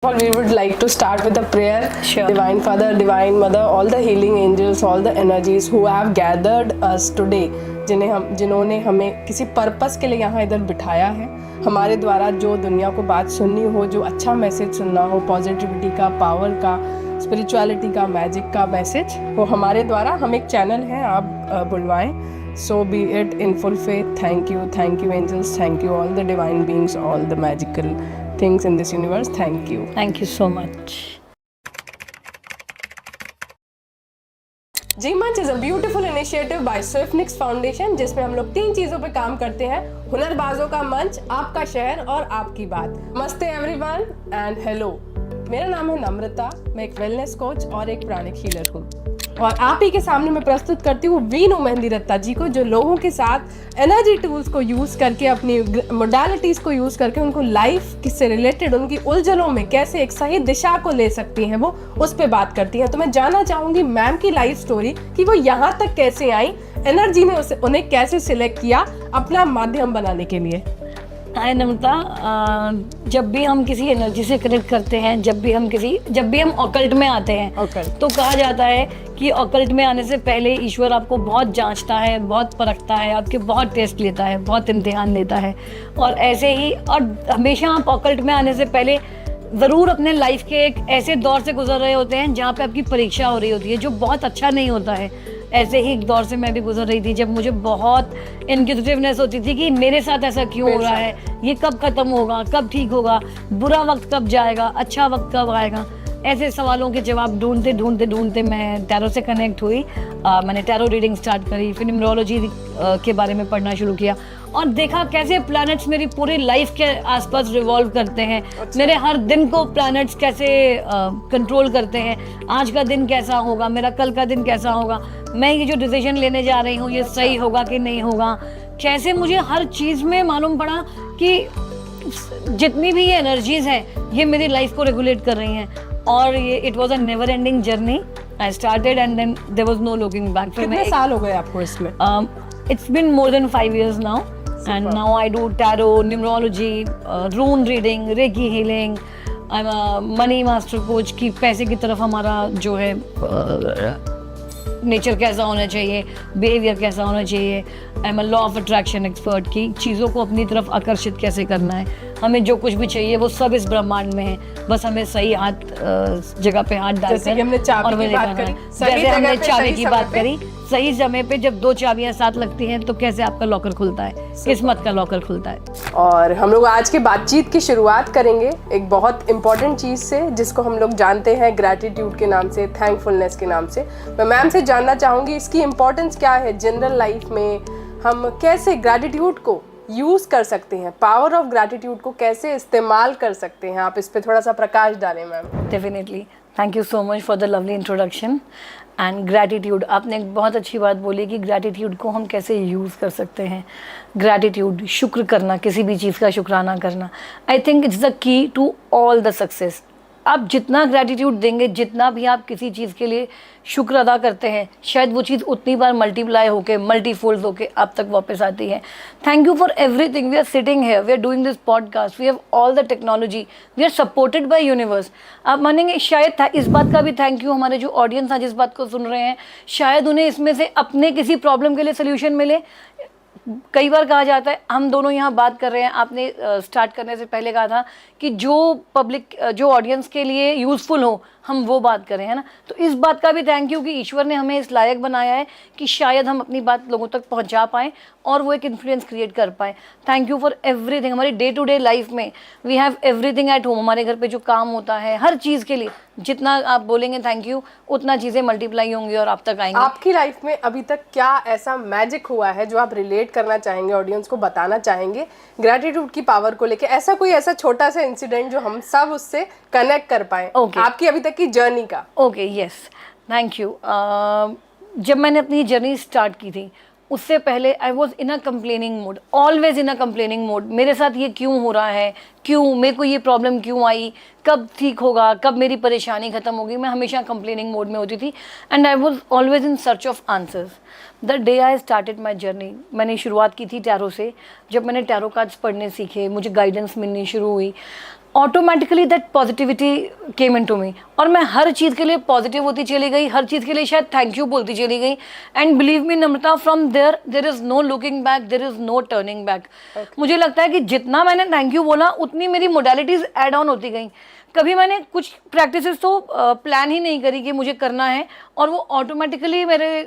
We would like to start with a prayer. Sure. Divine Father, Divine Mother, all the healing angels, all the energies who have gathered us today, जिन्होंने हमें किसी purpose के लिए यहाँ इधर बिठाया है, हमारे द्वारा जो दुनिया को बात सुननी हो, जो अच्छा मैसेज सुनना हो, पॉजिटिविटी का, पावर का, स्पिरिचुअलिटी का, मैजिक का मैसेज, वो हमारे द्वारा हम एक चैनल है, आप बुलवाएं. So be it in full faith. Thank you angels, thank you all the divine beings, all the magical things in this universe. Thank you. Thank you so much. G-Munch is a beautiful initiative by Swiftnix Foundation जिसमें हम लोग 3 चीज़ों पे काम करते हैं: हुनरबाजों का मंच, आपका शहर और आपकी बात. नमस्ते एवरीवन एंड हेलो. मेरा नाम है नम्रता, मैं एक वेलनेस कोच और एक प्राणिक हीलर हूँ और आप ही के सामने मैं प्रस्तुत करती हूँ वीनू मेहंदी रत्ता जी को, जो लोगों के साथ एनर्जी टूल्स को यूज़ करके, अपनी मोडालिटीज़ को यूज़ करके उनको लाइफ से रिलेटेड उनकी उलझनों में कैसे एक सही दिशा को ले सकती हैं, वो उस पर बात करती हैं. तो मैं जानना चाहूँगी मैम की लाइफ स्टोरी कि वो यहाँ तक कैसे आई, एनर्जी ने उन्हें कैसे सिलेक्ट किया अपना माध्यम बनाने के लिए. हाय नम्रता, जब भी हम किसी एनर्जी से कनेक्ट करते हैं, जब भी हम ऑकल्ट में आते हैं, तो कहा जाता है कि ऑकल्ट में आने से पहले ईश्वर आपको बहुत जांचता है, बहुत परखता है, आपके बहुत टेस्ट लेता है, बहुत इम्तिहान लेता है. और ऐसे ही, और हमेशा आप ऑकल्ट में आने से पहले ज़रूर अपने लाइफ के एक ऐसे दौर से गुजर रहे होते हैं जहाँ पे आपकी परीक्षा हो रही होती है, जो बहुत अच्छा नहीं होता है. ऐसे ही एक दौर से मैं भी गुजर रही थी, जब मुझे बहुत इनक्यूजिटिवनेस होती थी कि मेरे साथ ऐसा क्यों हो रहा है, ये कब ख़त्म होगा, कब ठीक होगा, बुरा वक्त कब जाएगा, अच्छा वक्त कब आएगा. ऐसे सवालों के जवाब ढूंढते मैं टैरो से कनेक्ट हुई. मैंने टैरो रीडिंग स्टार्ट करी, फिर न्यूमरोलॉजी के बारे में पढ़ना शुरू किया और देखा कैसे प्लैनेट्स मेरी पूरी लाइफ के आसपास रिवॉल्व करते हैं. मेरे हर दिन को प्लैनेट्स कैसे कंट्रोल करते हैं. आज का दिन कैसा होगा, मेरा कल का दिन कैसा होगा, मैं ये जो डिसीजन लेने जा रही हूँ ये सही होगा कि नहीं होगा. कैसे मुझे हर चीज़ में मालूम पड़ा कि जितनी भी ये एनर्जीज़ हैं ये मेरी लाइफ को रेगुलेट कर रही हैं. और ये it was a never ending journey. I started and then there was no looking back. कितने साल हो गए आपको इसमें? It's been more than 5 years now. Super. And now I do tarot, numerology, rune reading, reiki healing. I'm a money master coach कि पैसे की तरफ हमारा जो है नेचर कैसा होना चाहिए, बिहेवियर कैसा होना चाहिए. I am a law of attraction expert की चीज़ों को अपनी तरफ आकर्षित कैसे करना है. हमें जो कुछ भी चाहिए वो सब इस ब्रह्मांड में है, बस हमें सही जगह पे हाथ डालकर. जैसे हमने चाबी की बात करी, जैसे हमने चाबी की बात करी, सही समय पे जब 2 चाबियां साथ लगती हैं तो कैसे आपका लॉकर खुलता है, किस्मत का लॉकर खुलता है. और हम लोग आज की बातचीत की शुरुआत करेंगे एक बहुत इंपॉर्टेंट चीज़ से, जिसको हम लोग जानते हैं ग्रैटिट्यूड के नाम से, थैंकफुलनेस के नाम से. मैं मैम से जानना चाहूँगी इसकी इम्पोर्टेंस क्या है जनरल लाइफ में, हम कैसे ग्रैटिट्यूड को यूज़ कर सकते हैं, पावर ऑफ ग्रैटिट्यूड को कैसे इस्तेमाल कर सकते हैं. आप इस पे थोड़ा सा प्रकाश डालें ma'am. Definitely. Thank you so much for the lovely introduction. And gratitude, आपने एक बहुत अच्छी बात बोली कि ग्रैटिट्यूड को हम कैसे यूज़ कर सकते हैं. ग्रैटिट्यूड, शुक्र करना, किसी भी चीज़ का शुक्राना करना, I think it's the key to all the success. आप जितना ग्रैटिट्यूड देंगे, जितना भी आप किसी चीज़ के लिए शुक्र अदा करते हैं, शायद वो चीज़ उतनी बार मल्टीप्लाई होके, मल्टीफोल्ड होके आप तक वापस आती है. Thank you for everything. We are sitting here, we are doing this podcast, we have all the technology, we are supported by universe. आप मानेंगे शायद इस बात का भी थैंक यू हमारे जो ऑडियंस है जिस बात को सुन रहे हैं, शायद उन्हें इसमें से अपने किसी प्रॉब्लम के लिए सोल्यूशन मिले. कई बार कहा जाता है, हम दोनों यहाँ बात कर रहे हैं, आपने स्टार्ट करने से पहले कहा था कि जो पब्लिक, जो ऑडियंस के लिए यूज़फुल हो हम वो बात करें, है ना. तो इस बात का भी थैंक यू कि ईश्वर ने हमें इस लायक बनाया है कि शायद हम अपनी बात लोगों तक पहुंचा पाएँ और वो एक इन्फ्लुएंस क्रिएट कर पाएँ. Thank you for everything. हमारी डे टू डे लाइफ में we have everything at home. हमारे घर पे जो काम होता है, हर चीज़ के लिए जितना आप बोलेंगे थैंक यू, उतना चीज़ें मल्टीप्लाई होंगी और आप तक आएंगी. आपकी लाइफ में अभी तक क्या ऐसा मैजिक हुआ है जो आप रिलेट करना चाहेंगे, ऑडियंस को बताना चाहेंगे ग्रैटिट्यूड की पावर को लेके? ऐसा छोटा सा इंसिडेंट जो हम सब उससे कनेक्ट कर पाए. आपकी अभी तक की जर्नी का. Okay, yes, thank you. जब मैंने अपनी जर्नी स्टार्ट की थी उससे पहले I was in a complaining mode, always in a complaining mode. मेरे साथ ये क्यों हो रहा है, क्यों मेरे को ये प्रॉब्लम क्यों आई, कब ठीक होगा, कब मेरी परेशानी ख़त्म होगी. मैं हमेशा कंप्लेनिंग मोड में होती थी and I was always in search of answers. The day I started my journey, मैंने शुरुआत की थी टैरो से. जब मैंने टैरो कार्ड्स पढ़ने सीखे, मुझे गाइडेंस मिलनी शुरू हुई automatically that positivity came into me, और मैं हर चीज़ के लिए पॉजिटिव होती चली गई, हर चीज़ के लिए शायद थैंक यू बोलती चली गई। And believe me Namrata, from there is no looking back, there is no turning back. मुझे लगता है कि जितना मैंने थैंक यू बोला उतनी मेरी मोडालिटीज़ ऐड ऑन होती गई। कभी मैंने कुछ प्रैक्टिसेस तो प्लान ही नहीं करी कि मुझे करना है, और वो ऑटोमेटिकली मेरे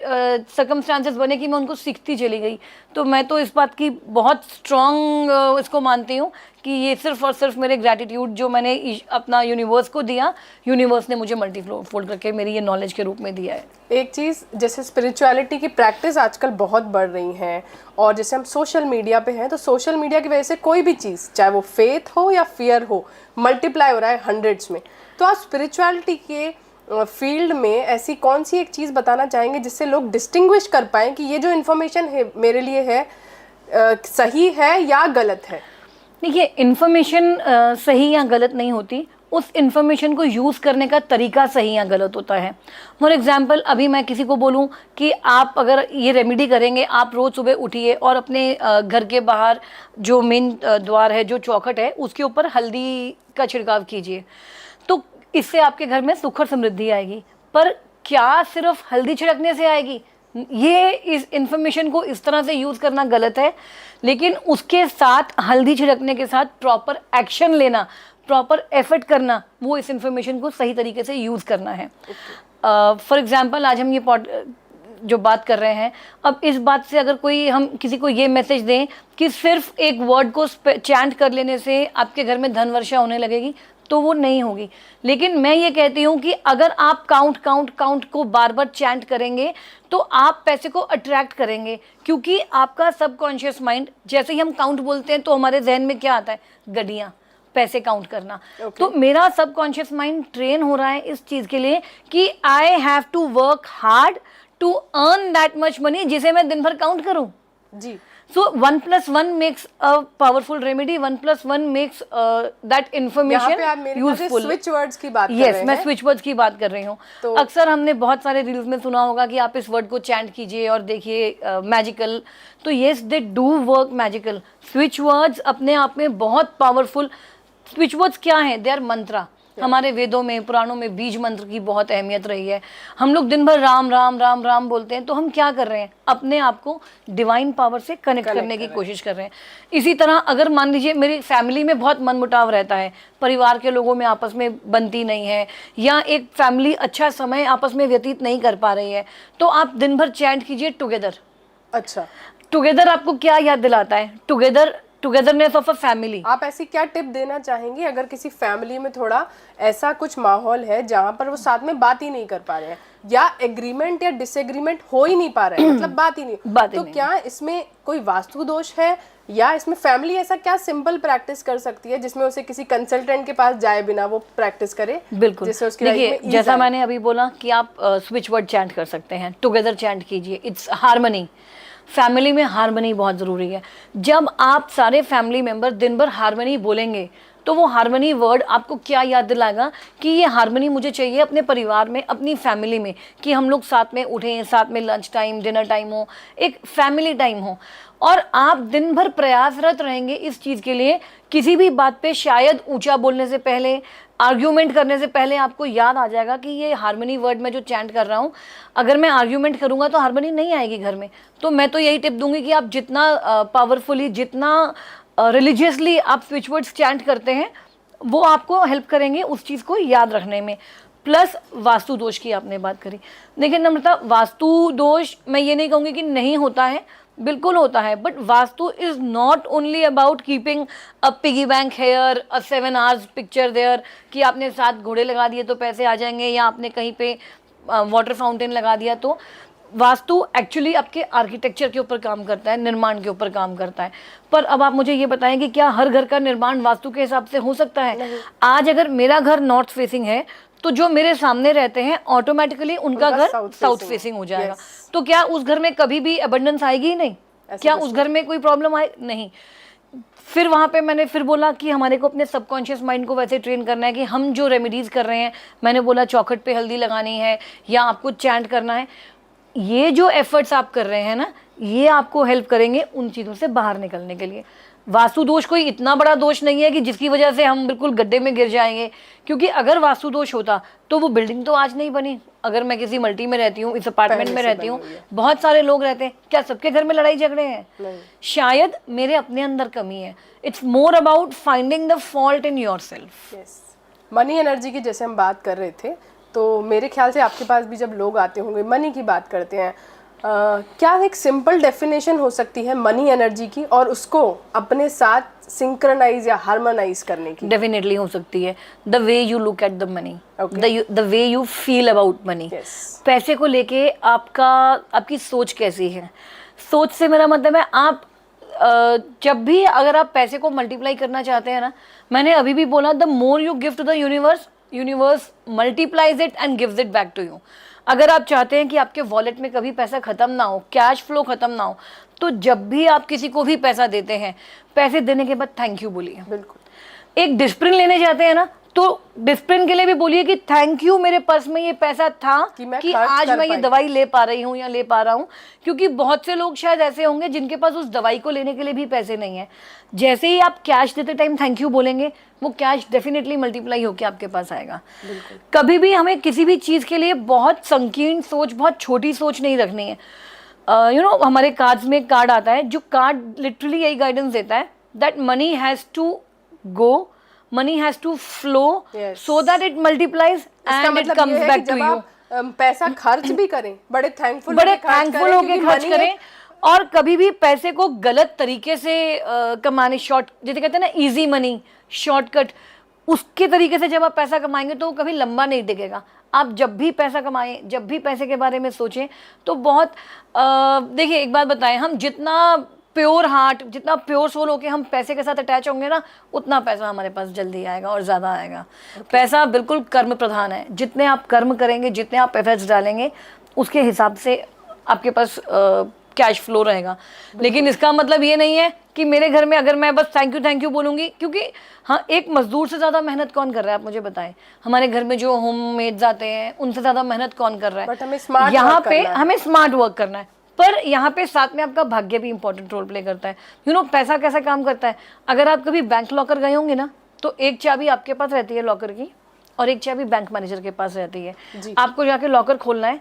सर्कमस्टांसेस बने कि मैं उनको सीखती चली गई। तो मैं तो इस बात की बहुत स्ट्रॉन्ग इसको मानती हूँ कि ये सिर्फ और सिर्फ मेरे ग्रैटिट्यूड जो मैंने अपना यूनिवर्स को दिया, यूनिवर्स ने मुझे मल्टीफोल्ड करके मेरी ये नॉलेज के रूप में दिया है। एक चीज़, जैसे स्पिरिचुअलिटी की प्रैक्टिस आजकल बहुत बढ़ रही हैं, और जैसे हम सोशल मीडिया पे हैं, तो सोशल मीडिया की वजह से कोई भी चीज़, चाहे वो फेथ हो या फियर हो, मल्टीप्लाई हो रहा है हंड्रेड्स में। तो आप स्पिरिचुअलिटी के फील्ड में ऐसी कौन सी एक चीज़ बताना चाहेंगे जिससे लोग डिस्टिंग्विश कर पाएँ कि ये जो इन्फॉर्मेशन है मेरे लिए है सही है या गलत है? देखिए, इन्फॉर्मेशन सही या गलत नहीं होती, उस इन्फॉर्मेशन को यूज़ करने का तरीका सही या गलत होता है। फॉर एग्जांपल, अभी मैं किसी को बोलूं कि आप अगर ये रेमेडी करेंगे, आप रोज़ सुबह उठिए और अपने घर के बाहर जो मेन द्वार है, जो चौखट है, उसके ऊपर हल्दी का छिड़काव कीजिए, तो इससे आपके घर में सुख और समृद्धि आएगी। पर क्या सिर्फ हल्दी छिड़कने से आएगी? ये इस इन्फॉर्मेशन को इस तरह से यूज़ करना गलत है, लेकिन उसके साथ हल्दी छिड़कने के साथ प्रॉपर एक्शन लेना, प्रॉपर एफर्ट करना, वो इस इन्फॉर्मेशन को सही तरीके से यूज़ करना है। फॉर एग्जांपल, आज हम ये जो बात कर रहे हैं, अब इस बात से अगर हम किसी को ये मैसेज दें कि सिर्फ एक वर्ड को चैंट कर लेने से आपके घर में धन वर्षा होने लगेगी, तो वो नहीं होगी। लेकिन मैं ये कहती हूँ कि अगर आप काउंट को बार बार चैंट करेंगे तो आप पैसे को अट्रैक्ट करेंगे, क्योंकि आपका सबकॉन्शियस माइंड, जैसे ही हम काउंट बोलते हैं तो हमारे जहन में क्या आता है? गड्डियाँ, पैसे काउंट करना। तो मेरा सबकॉन्शियस माइंड ट्रेन हो रहा है इस चीज़ के लिए कि I have to work hard to earn that much money, जिसे मैं दिन भर काउंट करूँ जी। So 1 + 1 makes a powerful remedy. 1 + 1 makes that information useful. Switch words की बात कर Yes, रहे हैं। मैं स्विच वर्ड्स की बात कर रही हूँ। तो अक्सर हमने बहुत सारे रील्स में सुना होगा कि आप इस वर्ड को चैंट कीजिए और देखिए मैजिकल। तो yes, they do work magical. Switch words अपने आप में बहुत पावरफुल। स्विच वर्ड्स क्या हैं? दे आर मंत्रा। हमारे वेदों में, पुराणों में बीज मंत्र की बहुत अहमियत रही है। हम लोग दिन भर राम राम राम राम बोलते हैं, तो हम क्या कर रहे हैं? अपने आप को डिवाइन पावर से कनेक्ट करने की कोशिश कर रहे हैं। इसी तरह अगर मान लीजिए मेरी फैमिली में बहुत मनमुटाव रहता है, परिवार के लोगों में आपस में बनती नहीं है, या एक फैमिली अच्छा समय आपस में व्यतीत नहीं कर पा रही है, तो आप दिन भर चैंट कीजिए टुगेदर। अच्छा, टुगेदर आपको क्या याद दिलाता है? Togetherness of a family. आप ऐसी क्या टिप देना चाहेंगे अगर किसी फैमिली में थोड़ा ऐसा कुछ माहौल है जहाँ पर वो साथ में बात ही नहीं कर पा रहे हैं, या एग्रीमेंट या डिसएग्रीमेंट हो ही नहीं पा रहे हैं, मतलब बात ही नहीं, तो क्या इसमें कोई वास्तु दोष है, या इसमें फैमिली ऐसा क्या सिंपल प्रैक्टिस कर सकती है जिसमें उसे किसी कंसल्टेंट के पास जाए बिना वो प्रैक्टिस करे? बिल्कुल। जिससे उसकी देखिए, जैसा मैंने अभी बोला कि आप स्विच वर्ड चैंट कर सकते हैं, टुगेदर चैंट कीजिए। It's harmony. फैमिली में हार्मनी बहुत ज़रूरी है। जब आप सारे फैमिली मेंबर दिन भर हार्मनी बोलेंगे, तो वो हार्मनी वर्ड आपको क्या याद दिलाएगा कि ये हार्मनी मुझे चाहिए अपने परिवार में, अपनी फैमिली में, कि हम लोग साथ में उठें, साथ में लंच टाइम, डिनर टाइम हो, एक फैमिली टाइम हो। और आप दिन भर प्रयासरत रहेंगे इस चीज़ के लिए। किसी भी बात पे शायद ऊंचा बोलने से पहले, आर्ग्यूमेंट करने से पहले आपको याद आ जाएगा कि ये हार्मनी वर्ड मैं जो चैंट कर रहा हूँ, अगर मैं आर्ग्यूमेंट करूँगा तो हार्मनी नहीं आएगी घर में। तो मैं तो यही टिप दूंगी कि आप जितना पावरफुली, जितना रिलीजियसली आप स्विच वर्ड्स चैंट करते हैं, वो आपको हेल्प करेंगे उस चीज़ को याद रखने में। प्लस वास्तु दोष की आपने बात करी। देखिए नम्रता, वास्तु दोष मैं ये नहीं कहूँगी कि नहीं होता है, बिल्कुल होता है, but vastu is not only about keeping a piggy bank here, a 7 hours picture there, कि आपने 7 घोड़े लगा दिए तो पैसे आ जाएंगे, या आपने कहीं पे वाटर फाउंटेन लगा दिया तो। वास्तु एक्चुअली आपके आर्किटेक्चर के ऊपर काम करता है, निर्माण के ऊपर काम करता है। पर अब आप मुझे ये बताएं कि क्या हर घर का निर्माण वास्तु के हिसाब से हो सकता है? आज अगर मेरा घर नॉर्थ फेसिंग है, तो जो मेरे सामने रहते हैं ऑटोमेटिकली उनका घर साउथ फेसिंग हो जाएगा। तो क्या उस घर में कभी भी अबंडेंस आएगी ही नहीं? क्या उस घर में कोई प्रॉब्लम आए? नहीं। फिर वहाँ पे मैंने फिर बोला कि हमारे को अपने सबकॉन्शियस माइंड को वैसे ट्रेन करना है कि हम जो रेमेडीज़ कर रहे हैं, मैंने बोला चौखट पे हल्दी लगानी है या आपको चैंट करना है, ये जो एफर्ट्स आप कर रहे हैं ना, ये आपको हेल्प करेंगे उन चीज़ों से बाहर निकलने के लिए। वास्तु दोष कोई इतना बड़ा दोष नहीं है कि जिसकी वजह से हम बिल्कुल गड्ढे में गिर जाएंगे, क्योंकि अगर वास्तु दोष होता तो वो बिल्डिंग तो आज नहीं बनी। अगर मैं किसी मल्टी में रहती हूँ, इस अपार्टमेंट में रहती हूँ, बहुत सारे लोग रहते हैं, क्या सबके घर में लड़ाई झगड़े हैं? शायद मेरे अपने अंदर कमी है। It's more about finding the fault in yourself. Money energy की जैसे हम बात कर रहे थे, तो मेरे ख्याल से आपके पास भी जब लोग आते होंगे मनी की बात करते हैं, क्या एक सिंपल डेफिनेशन हो सकती है मनी एनर्जी की और उसको अपने साथ सिंक्रनाइज या हार्मोनाइज करने की? डेफिनेटली हो सकती है। The way you look at the money, the way you feel about money. पैसे को लेके आपकी सोच कैसी है? सोच से मेरा मतलब है आप जब भी अगर आप पैसे को मल्टीप्लाई करना चाहते हैं ना, मैंने अभी भी बोला, the more you give to the universe, universe multiplies it and gives it back to you. अगर आप चाहते हैं कि आपके वॉलेट में कभी पैसा खत्म ना हो, कैश फ्लो खत्म ना हो, तो जब भी आप किसी को भी पैसा देते हैं, पैसे देने के बाद थैंक यू बोलिए। बिल्कुल। एक डिस्प्रिन लेने जाते हैं ना, तो डिस्प्रिन के लिए भी बोलिए कि थैंक यू, मेरे पर्स में ये पैसा था कि आज मैं ये दवाई ले पा रही हूँ या ले पा रहा हूँ। क्योंकि बहुत से लोग शायद ऐसे होंगे जिनके पास उस दवाई को लेने के लिए भी पैसे नहीं है। जैसे ही आप कैश देते टाइम थैंक यू बोलेंगे, वो कैश डेफिनेटली मल्टीप्लाई होकर आपके पास आएगा। कभी भी हमें किसी भी चीज़ के लिए बहुत संकीर्ण सोच, बहुत छोटी सोच नहीं रखनी है। हमारे कार्ड्स में एक कार्ड आता है, जो कार्ड लिटरली यही गाइडेंस देता है, that money has to go, money has to flow, so that it multiplies and it comes back to you। पैसा खर्च भी करें, बड़े थैंकफुल होके खर्च करें, और कभी भी पैसे को गलत तरीके से कमाने, जैसे कहते हैं ना इजी मनी, शॉर्टकट, उसके तरीके से जब आप पैसा कमाएंगे तो वो कभी लंबा नहीं टिकेगा। आप जब भी पैसा कमाएं, जब भी पैसे के बारे में सोचें, तो बहुत देखिए एक बात बताएं, हम जितना प्योर हार्ट, जितना प्योर सोल होके हम पैसे के साथ अटैच होंगे ना, उतना पैसा हमारे पास जल्दी आएगा और ज़्यादा आएगा। पैसा बिल्कुल कर्म प्रधान है। जितने आप कर्म करेंगे, जितने आप एफर्ट्स डालेंगे, उसके हिसाब से आपके पास कैश फ्लो रहेगा। लेकिन इसका मतलब ये नहीं है कि मेरे घर में अगर मैं बस थैंक यू बोलूँगी, क्योंकि हाँ, एक मजदूर से ज़्यादा मेहनत कौन कर रहा है आप मुझे बताएं? हमारे घर में जो होम मेड्स आते हैं, उनसे ज़्यादा मेहनत कौन कर रहा है? यहाँ पे हमें स्मार्ट वर्क करना है, पर यहाँ पे साथ में आपका भाग्य भी इंपॉर्टेंट रोल प्ले करता है। पैसा कैसा काम करता है? अगर आप कभी बैंक लॉकर गए होंगे ना, तो एक चाबी आपके पास रहती है लॉकर की, और एक चाबी बैंक मैनेजर के पास रहती है। आपको जाके लॉकर खोलना है,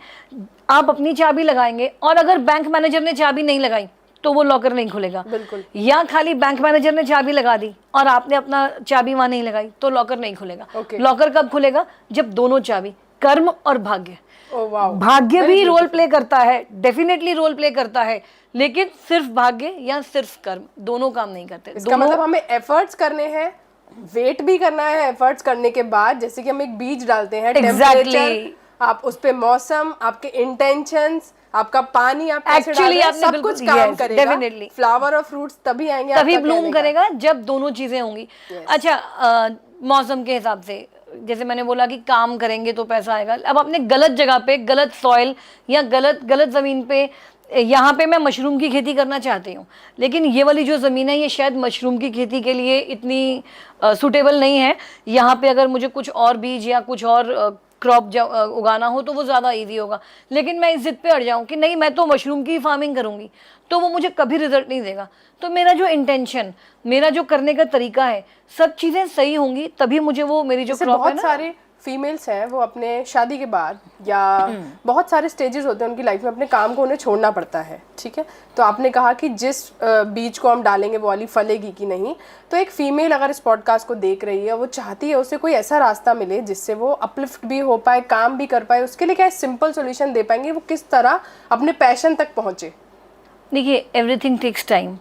आप अपनी चाबी लगाएंगे, और अगर बैंक मैनेजर ने चाबी नहीं लगाई तो वो लॉकर नहीं खुलेगा। बिल्कुल। या खाली बैंक मैनेजर ने चाबी लगा दी और आपने अपना चाबी वहां नहीं लगाई, तो लॉकर नहीं खुलेगा। लॉकर कब खुलेगा? जब दोनों चाबी, कर्म और भाग्य। भाग्य भी रोल प्ले करता है, डेफिनेटली रोल प्ले करता है, लेकिन सिर्फ भाग्य या सिर्फ कर्म दोनों काम नहीं करते। इसका मतलब हमें एफर्ट्स करने हैं, वेट भी करना है एफर्ट्स करने के बाद। जैसे कि हम एक बीज डालते हैं, टेम्परेचर, आप उस पे मौसम, आपके इंटेंशंस, आपका पानी, आप कैसे डाल रहे हैं, सब कुछ काम करेगा। डेफिनेटली फ्लावर और फ्रूट्स तभी आएंगे, तभी ब्लूम करेगा जब दोनों चीजें होंगी। अच्छा, मौसम के हिसाब से जैसे मैंने बोला कि काम करेंगे तो पैसा आएगा। अब आपने गलत जगह पे, गलत सॉइल या गलत ज़मीन पे, यहाँ पे मैं मशरूम की खेती करना चाहती हूँ, लेकिन ये वाली जो ज़मीन है ये शायद मशरूम की खेती के लिए इतनी सूटेबल नहीं है। यहाँ पे अगर मुझे कुछ और बीज या कुछ और क्रॉप उगाना हो तो वो ज़्यादा इजी होगा, लेकिन मैं इस जिद पे अड़ जाऊँ कि नहीं मैं तो मशरूम की फार्मिंग करूँगी, तो वो मुझे कभी रिजल्ट नहीं देगा। तो मेरा जो इंटेंशन, मेरा जो करने का तरीका है, सब चीज़ें सही होंगी तभी मुझे वो मेरी जो क्रॉप है ना। बहुत सारे फीमेल्स हैं वो अपने शादी के बाद या बहुत सारे स्टेजेस होते हैं उनकी लाइफ में, अपने काम को उन्हें छोड़ना पड़ता है। ठीक है, तो आपने कहा कि जिस बीज को हम डालेंगे वो वाली फलेगी कि नहीं। तो एक फीमेल अगर इस पॉडकास्ट को देख रही है, वो चाहती है उसे कोई ऐसा रास्ता मिले जिससे वो अपलिफ्ट भी हो पाए, काम भी कर पाए, उसके लिए क्या सिंपल सोल्यूशन दे पाएंगे? वो किस तरह अपने पैशन तक पहुँचे? देखिए, एवरीथिंग टेक्स टाइम।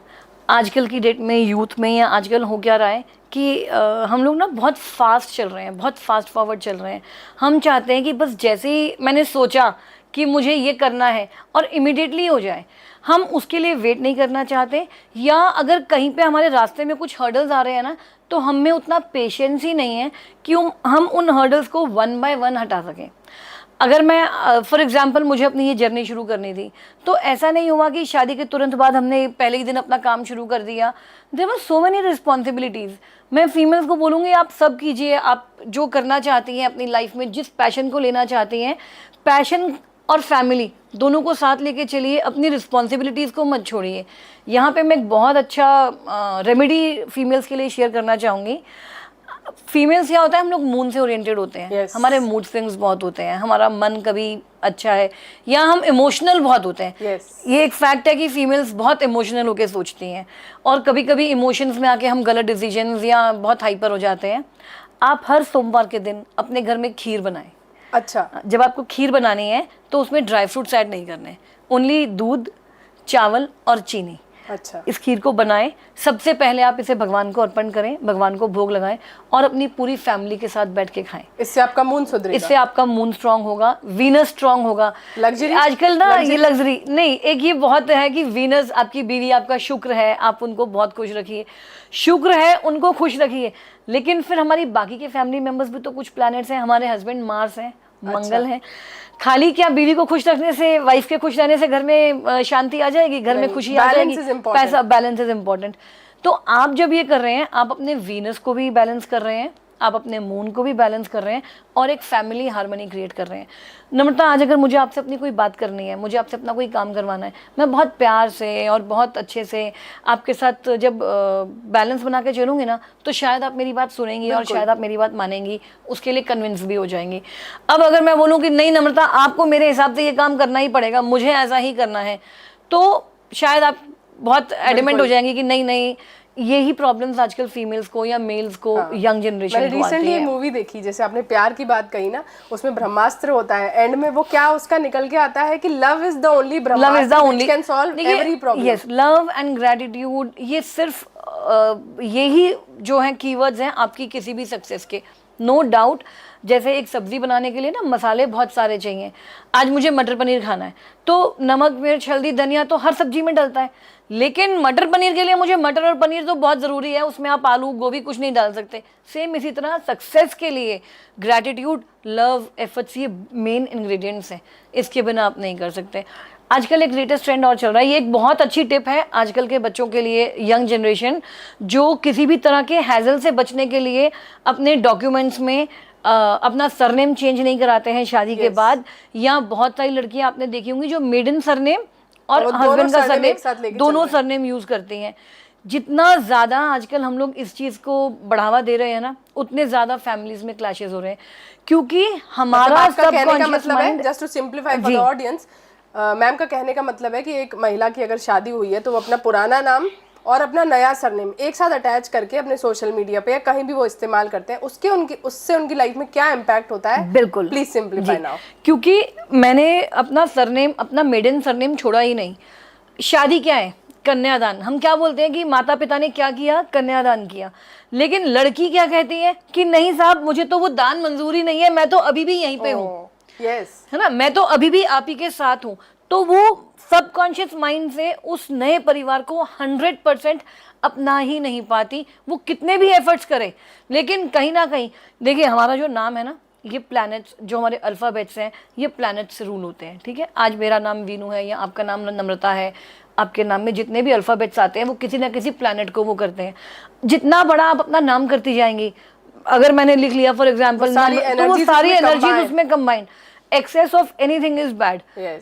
आजकल की डेट में, यूथ में, या आजकल हो क्या रहा है कि हम लोग ना बहुत फास्ट चल रहे हैं, बहुत फास्ट फॉरवर्ड चल रहे हैं। हम चाहते हैं कि बस जैसे ही मैंने सोचा कि मुझे ये करना है और इमीडिएटली हो जाए। हम उसके लिए वेट नहीं करना चाहते, या अगर कहीं पे हमारे रास्ते में कुछ हर्डल्स आ रहे हैं ना, तो हम में उतना पेशेंस ही नहीं है कि हम उन हर्डल्स को 1 बाय 1 हटा सकें। अगर मैं फॉर एग्जांपल मुझे अपनी ये जर्नी शुरू करनी थी, तो ऐसा नहीं हुआ कि शादी के तुरंत बाद हमने पहले ही दिन अपना काम शुरू कर दिया। There were so many responsibilities. मैं फीमेल्स को बोलूँगी आप सब कीजिए, आप जो करना चाहती हैं अपनी लाइफ में, जिस पैशन को लेना चाहती हैं, पैशन और फैमिली दोनों को साथ लेके चलिए, अपनी रिस्पॉन्सिबिलिटीज़ को मत छोड़िए। यहाँ पे मैं एक बहुत अच्छा रेमेडी फीमेल्स के लिए शेयर करना चाहूँगी। फीमेल्स क्या होता है, हम लोग मून से ओरिएंटेड होते हैं। Yes. हमारे मूड स्विंग्स बहुत होते हैं, हमारा मन कभी अच्छा है या हम इमोशनल बहुत होते हैं। Yes. ये एक फैक्ट है कि फीमेल्स बहुत इमोशनल होकर सोचती हैं और कभी कभी इमोशंस में आके हम गलत डिसीजंस या बहुत हाइपर हो जाते हैं। आप हर सोमवार के दिन अपने घर में खीर बनाएं। अच्छा, जब आपको खीर बनानी है तो उसमें ड्राई फ्रूट्स ऐड नहीं करने, ओनली दूध, चावल और चीनी। अच्छा, इस खीर को बनाएं। सबसे पहले आप इसे भगवान को अर्पण करें, भगवान को भोग लगाएं और अपनी पूरी फैमिली के साथ बैठ के खाएं। इससे आपका मूड सुधरेगा। इससे आपका मूड स्ट्रांग होगा, वीनस स्ट्रांग होगा। लग्जरी आजकल ना ये लग्जरी नहीं, एक ये बहुत है कि वीनस आपकी बीवी आपका शुक्र है, आप उनको बहुत खुश रखिए, शुक्र है उनको खुश रखिए। लेकिन फिर हमारी बाकी के फैमिली मेंबर्स भी तो कुछ प्लैनेट्स हैं, हमारे हस्बैंड मार्स हैं, मंगल हैं। खाली क्या बीवी को खुश रखने से, वाइफ के खुश रहने से घर में शांति आ जाएगी, घर में खुशी आ जाएगी, पैसा, बैलेंस इज इम्पोर्टेंट। तो आप जब ये कर रहे हैं, आप अपने वीनस को भी बैलेंस कर रहे हैं, आप अपने मून को भी बैलेंस कर रहे हैं और एक फैमिली हार्मनी क्रिएट कर रहे हैं। नम्रता, आज अगर मुझे आपसे अपनी कोई बात करनी है, मुझे आपसे अपना कोई काम करवाना है, मैं बहुत प्यार से और बहुत अच्छे से आपके साथ जब बैलेंस बना के चलूँगी ना, तो शायद आप मेरी बात सुनेंगी और शायद आप मेरी बात मानेंगी, उसके लिए कन्विंस भी हो जाएंगी। अब अगर मैं बोलूँ कि नहीं नम्रता, आपको मेरे हिसाब से ये काम करना ही पड़ेगा, मुझे ऐसा ही करना है, तो शायद आप बहुत एडमेंट हो जाएंगी कि नहीं नहीं, यही प्रॉब्लम्स आजकल फीमेल्स को या मेल्स को, यंग जनरेशन मैंने को आती रिसेंटली है। एक मूवी देखी, जैसे आपने प्यार की बात कही ना, उसमें ब्रह्मास्त्र होता है, एंड में वो क्या उसका निकल के आता है कि love is the only Brahmastra which can solve every problem. Yes, love and gratitude, ये सिर्फ यही जो है कीवर्ड्स हैं आपकी किसी भी सक्सेस के। नो डाउट, जैसे एक सब्जी बनाने के लिए ना मसाले बहुत सारे चाहिए। आज मुझे मटर पनीर खाना है तो नमक, मिर्च, हल्दी, धनिया तो हर सब्जी में डलता है, लेकिन मटर पनीर के लिए मुझे मटर और पनीर तो बहुत ज़रूरी है, उसमें आप आलू, गोभी कुछ नहीं डाल सकते। सेम इसी तरह सक्सेस के लिए ग्रैटिट्यूड, लव, एफर्ट्स, ये मेन इंग्रेडिएंट्स हैं, इसके बिना आप नहीं कर सकते। आजकल एक लेटेस्ट ट्रेंड और चल रहा है, ये एक बहुत अच्छी टिप है आजकल के बच्चों के लिए, यंग जनरेशन जो किसी भी तरह के हैजल से बचने के लिए अपने डॉक्यूमेंट्स में अपना सरनेम चेंज नहीं कराते हैं शादी के बाद, या बहुत सारी लड़कियां आपने देखी होंगी जो मेडन सरनेम और हस्बैंड का सरनेम दोनों सरनेम यूज करती हैं। जितना ज़्यादा आजकल हम लोग इस चीज़ को बढ़ावा दे रहे हैं ना, उतने ज़्यादा फैमिलीज में क्लैशेस हो रहे हैं, क्योंकि हमारा subconscious mind, just to simplify for the audience, ma'am का कहने का मतलब है कि एक महिला की अगर शादी हुई है तो वो अपना पुराना नाम और अपना नया सरनेम एक साथ अटैच करके अपने सोशल मीडिया पे या कहीं भी वो इस्तेमाल करते हैं, उससे उनकी लाइफ में क्या इम्पैक्ट होता है, बिल्कुल प्लीज सिंपलीफाई नाउ। क्योंकि मैंने अपना सरनेम, अपना मेडन सरनेम छोड़ा ही नहीं। शादी क्या है? कन्यादान। हम क्या बोलते हैं कि माता पिता ने क्या किया? कन्यादान किया। लेकिन लड़की क्या कहती है कि नहीं साहब, मुझे तो वो दान मंजूरी नहीं है, मैं तो अभी भी यहीं पे हूँ, यस, है ना, मैं तो अभी भी आप ही के साथ हूँ। तो वो सबकॉन्शियस माइंड से उस नए परिवार को 100% अपना ही नहीं पाती, वो कितने भी एफर्ट्स करे। लेकिन कहीं ना कहीं देखिए, हमारा जो नाम है ना, ये प्लैनेट्स, जो हमारे अल्फ़ाबेट्स हैं, ये प्लैनेट्स से रूल होते हैं, ठीक है। आज मेरा नाम वीनू है या आपका नाम नम्रता है, आपके नाम में जितने भी अल्फ़ाबेट्स आते हैं वो किसी ना किसी प्लैनेट को वो करते हैं। जितना बड़ा आप अपना नाम करती जाएंगी, अगर मैंने लिख लिया फॉर एग्जाम्पल, तो वो सारी एनर्जी उसमें combined. Excess of anything is bad.